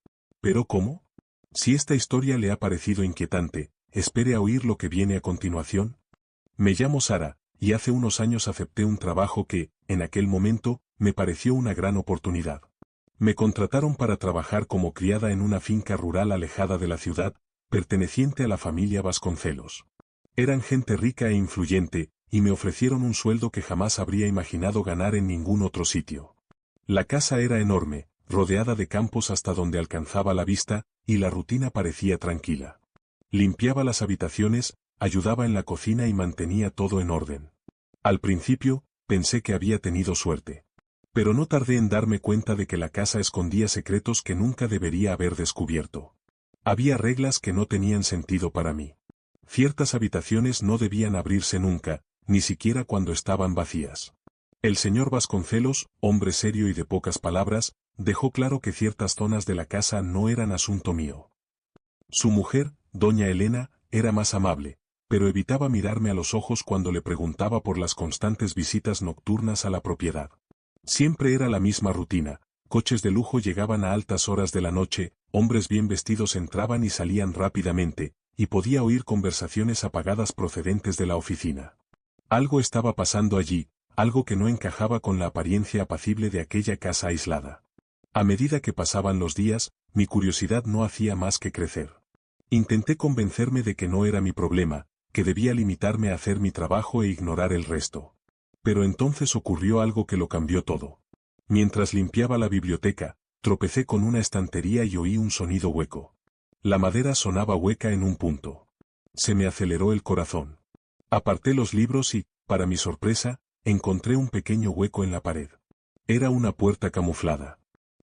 ¿Pero cómo? Si esta historia le ha parecido inquietante, espere a oír lo que viene a continuación. Me llamo Sara, y hace unos años acepté un trabajo que, en aquel momento, me pareció una gran oportunidad. Me contrataron para trabajar como criada en una finca rural alejada de la ciudad, perteneciente a la familia Vasconcelos. Eran gente rica e influyente, y me ofrecieron un sueldo que jamás habría imaginado ganar en ningún otro sitio. La casa era enorme, rodeada de campos hasta donde alcanzaba la vista, y la rutina parecía tranquila. Limpiaba las habitaciones, ayudaba en la cocina y mantenía todo en orden. Al principio, pensé que había tenido suerte. Pero no tardé en darme cuenta de que la casa escondía secretos que nunca debería haber descubierto. Había reglas que no tenían sentido para mí. Ciertas habitaciones no debían abrirse nunca, ni siquiera cuando estaban vacías. El señor Vasconcelos, hombre serio y de pocas palabras, dejó claro que ciertas zonas de la casa no eran asunto mío. Su mujer, doña Elena, era más amable, pero evitaba mirarme a los ojos cuando le preguntaba por las constantes visitas nocturnas a la propiedad. Siempre era la misma rutina: coches de lujo llegaban a altas horas de la noche, hombres bien vestidos entraban y salían rápidamente, y podía oír conversaciones apagadas procedentes de la oficina. Algo estaba pasando allí, algo que no encajaba con la apariencia apacible de aquella casa aislada. A medida que pasaban los días, mi curiosidad no hacía más que crecer. Intenté convencerme de que no era mi problema, que debía limitarme a hacer mi trabajo e ignorar el resto. Pero entonces ocurrió algo que lo cambió todo. Mientras limpiaba la biblioteca, tropecé con una estantería y oí un sonido hueco. La madera sonaba hueca en un punto. Se me aceleró el corazón. Aparté los libros y, para mi sorpresa, encontré un pequeño hueco en la pared. Era una puerta camuflada.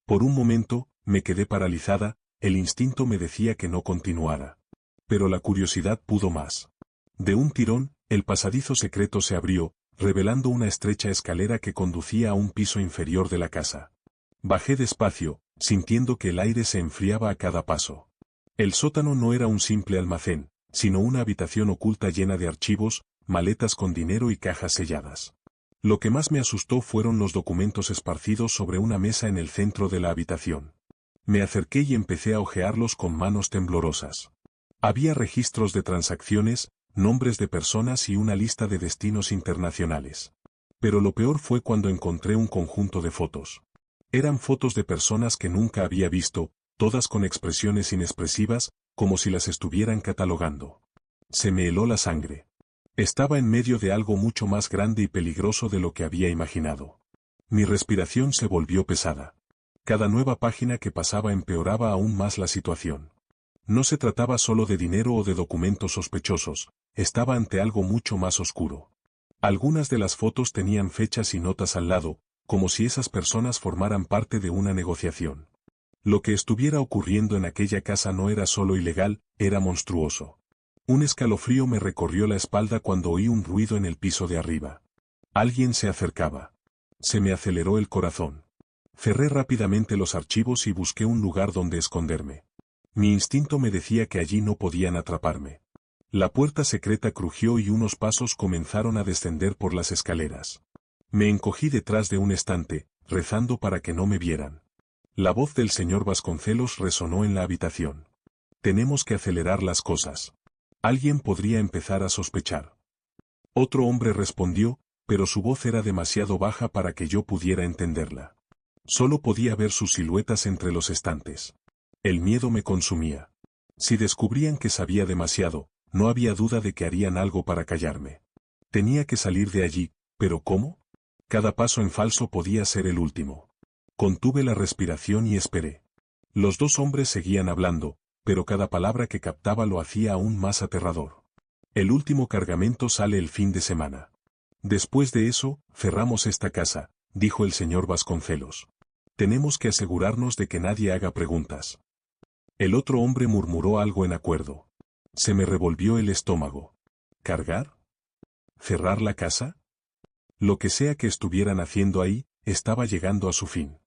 Por un momento, me quedé paralizada, el instinto me decía que no continuara. Pero la curiosidad pudo más. De un tirón, el pasadizo secreto se abrió, revelando una estrecha escalera que conducía a un piso inferior de la casa. Bajé despacio, sintiendo que el aire se enfriaba a cada paso. El sótano no era un simple almacén, sino una habitación oculta llena de archivos, maletas con dinero y cajas selladas. Lo que más me asustó fueron los documentos esparcidos sobre una mesa en el centro de la habitación. Me acerqué y empecé a hojearlos con manos temblorosas. Había registros de transacciones, nombres de personas y una lista de destinos internacionales. Pero lo peor fue cuando encontré un conjunto de fotos. Eran fotos de personas que nunca había visto, todas con expresiones inexpresivas, como si las estuvieran catalogando. Se me heló la sangre. Estaba en medio de algo mucho más grande y peligroso de lo que había imaginado. Mi respiración se volvió pesada. Cada nueva página que pasaba empeoraba aún más la situación. No se trataba solo de dinero o de documentos sospechosos, estaba ante algo mucho más oscuro. Algunas de las fotos tenían fechas y notas al lado, como si esas personas formaran parte de una negociación. Lo que estuviera ocurriendo en aquella casa no era solo ilegal, era monstruoso. Un escalofrío me recorrió la espalda cuando oí un ruido en el piso de arriba. Alguien se acercaba. Se me aceleró el corazón. Cerré rápidamente los archivos y busqué un lugar donde esconderme. Mi instinto me decía que allí no podían atraparme. La puerta secreta crujió y unos pasos comenzaron a descender por las escaleras. Me encogí detrás de un estante, rezando para que no me vieran. La voz del señor Vasconcelos resonó en la habitación. Tenemos que acelerar las cosas. Alguien podría empezar a sospechar. Otro hombre respondió, pero su voz era demasiado baja para que yo pudiera entenderla. Solo podía ver sus siluetas entre los estantes. El miedo me consumía. Si descubrían que sabía demasiado, no había duda de que harían algo para callarme. Tenía que salir de allí, pero ¿cómo? Cada paso en falso podía ser el último. Contuve la respiración y esperé. Los dos hombres seguían hablando, pero cada palabra que captaba lo hacía aún más aterrador. El último cargamento sale el fin de semana. Después de eso, cerramos esta casa, dijo el señor Vasconcelos. Tenemos que asegurarnos de que nadie haga preguntas. El otro hombre murmuró algo en acuerdo. Se me revolvió el estómago. ¿Cargar? ¿Cerrar la casa? Lo que sea que estuvieran haciendo ahí, estaba llegando a su fin.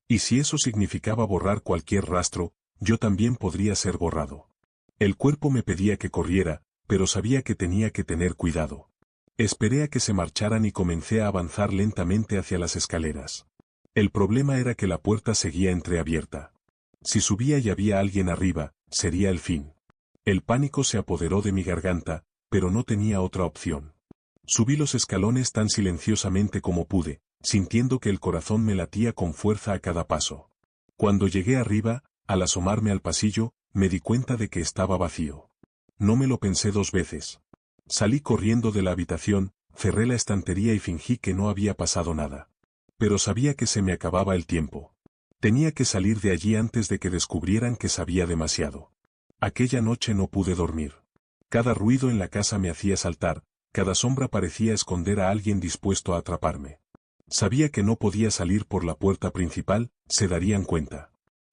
Y si eso significaba borrar cualquier rastro, yo también podría ser borrado. El cuerpo me pedía que corriera, pero sabía que tenía que tener cuidado. Esperé a que se marcharan y comencé a avanzar lentamente hacia las escaleras. El problema era que la puerta seguía entreabierta. Si subía y había alguien arriba, sería el fin. El pánico se apoderó de mi garganta, pero no tenía otra opción. Subí los escalones tan silenciosamente como pude, sintiendo que el corazón me latía con fuerza a cada paso. Cuando llegué arriba, al asomarme al pasillo, me di cuenta de que estaba vacío. No me lo pensé dos veces. Salí corriendo de la habitación, cerré la estantería y fingí que no había pasado nada. Pero sabía que se me acababa el tiempo. Tenía que salir de allí antes de que descubrieran que sabía demasiado. Aquella noche no pude dormir. Cada ruido en la casa me hacía saltar, cada sombra parecía esconder a alguien dispuesto a atraparme. Sabía que no podía salir por la puerta principal, se darían cuenta.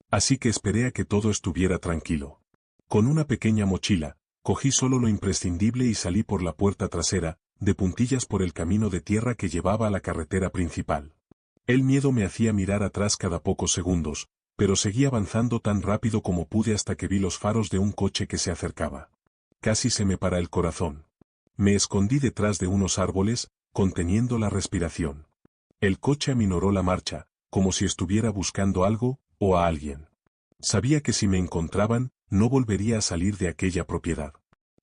Así que esperé a que todo estuviera tranquilo. Con una pequeña mochila, cogí solo lo imprescindible y salí por la puerta trasera, de puntillas por el camino de tierra que llevaba a la carretera principal. El miedo me hacía mirar atrás cada pocos segundos, pero seguí avanzando tan rápido como pude hasta que vi los faros de un coche que se acercaba. Casi se me para el corazón. Me escondí detrás de unos árboles, conteniendo la respiración. El coche aminoró la marcha, como si estuviera buscando algo, o a alguien. Sabía que si me encontraban, no volvería a salir de aquella propiedad.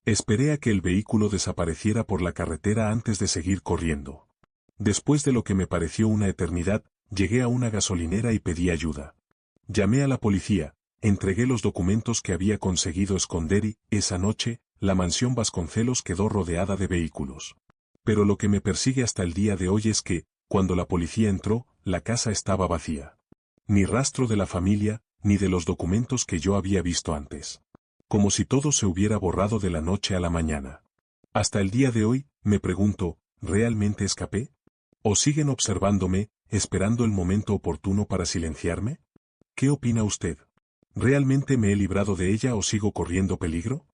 Esperé a que el vehículo desapareciera por la carretera antes de seguir corriendo. Después de lo que me pareció una eternidad, llegué a una gasolinera y pedí ayuda. Llamé a la policía, entregué los documentos que había conseguido esconder y, esa noche, la mansión Vasconcelos quedó rodeada de vehículos. Pero lo que me persigue hasta el día de hoy es que, cuando la policía entró, la casa estaba vacía. Ni rastro de la familia, ni de los documentos que yo había visto antes. Como si todo se hubiera borrado de la noche a la mañana. Hasta el día de hoy, me pregunto, ¿realmente escapé? ¿O siguen observándome, esperando el momento oportuno para silenciarme? ¿Qué opina usted? ¿Realmente me he librado de ella o sigo corriendo peligro?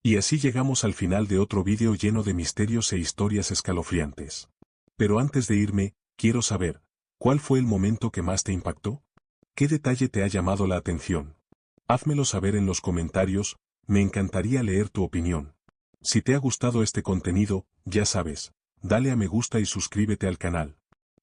Y así llegamos al final de otro vídeo lleno de misterios e historias escalofriantes. Pero antes de irme, quiero saber, ¿cuál fue el momento que más te impactó? ¿Qué detalle te ha llamado la atención? Házmelo saber en los comentarios, me encantaría leer tu opinión. Si te ha gustado este contenido, ya sabes, dale a me gusta y suscríbete al canal.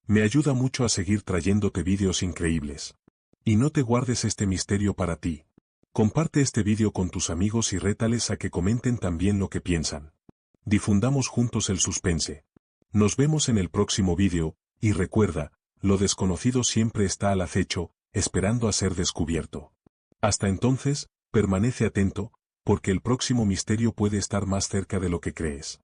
Me ayuda mucho a seguir trayéndote vídeos increíbles. Y no te guardes este misterio para ti. Comparte este vídeo con tus amigos y rétales a que comenten también lo que piensan. Difundamos juntos el suspense. Nos vemos en el próximo vídeo, y recuerda, lo desconocido siempre está al acecho, esperando a ser descubierto. Hasta entonces, permanece atento, porque el próximo misterio puede estar más cerca de lo que crees.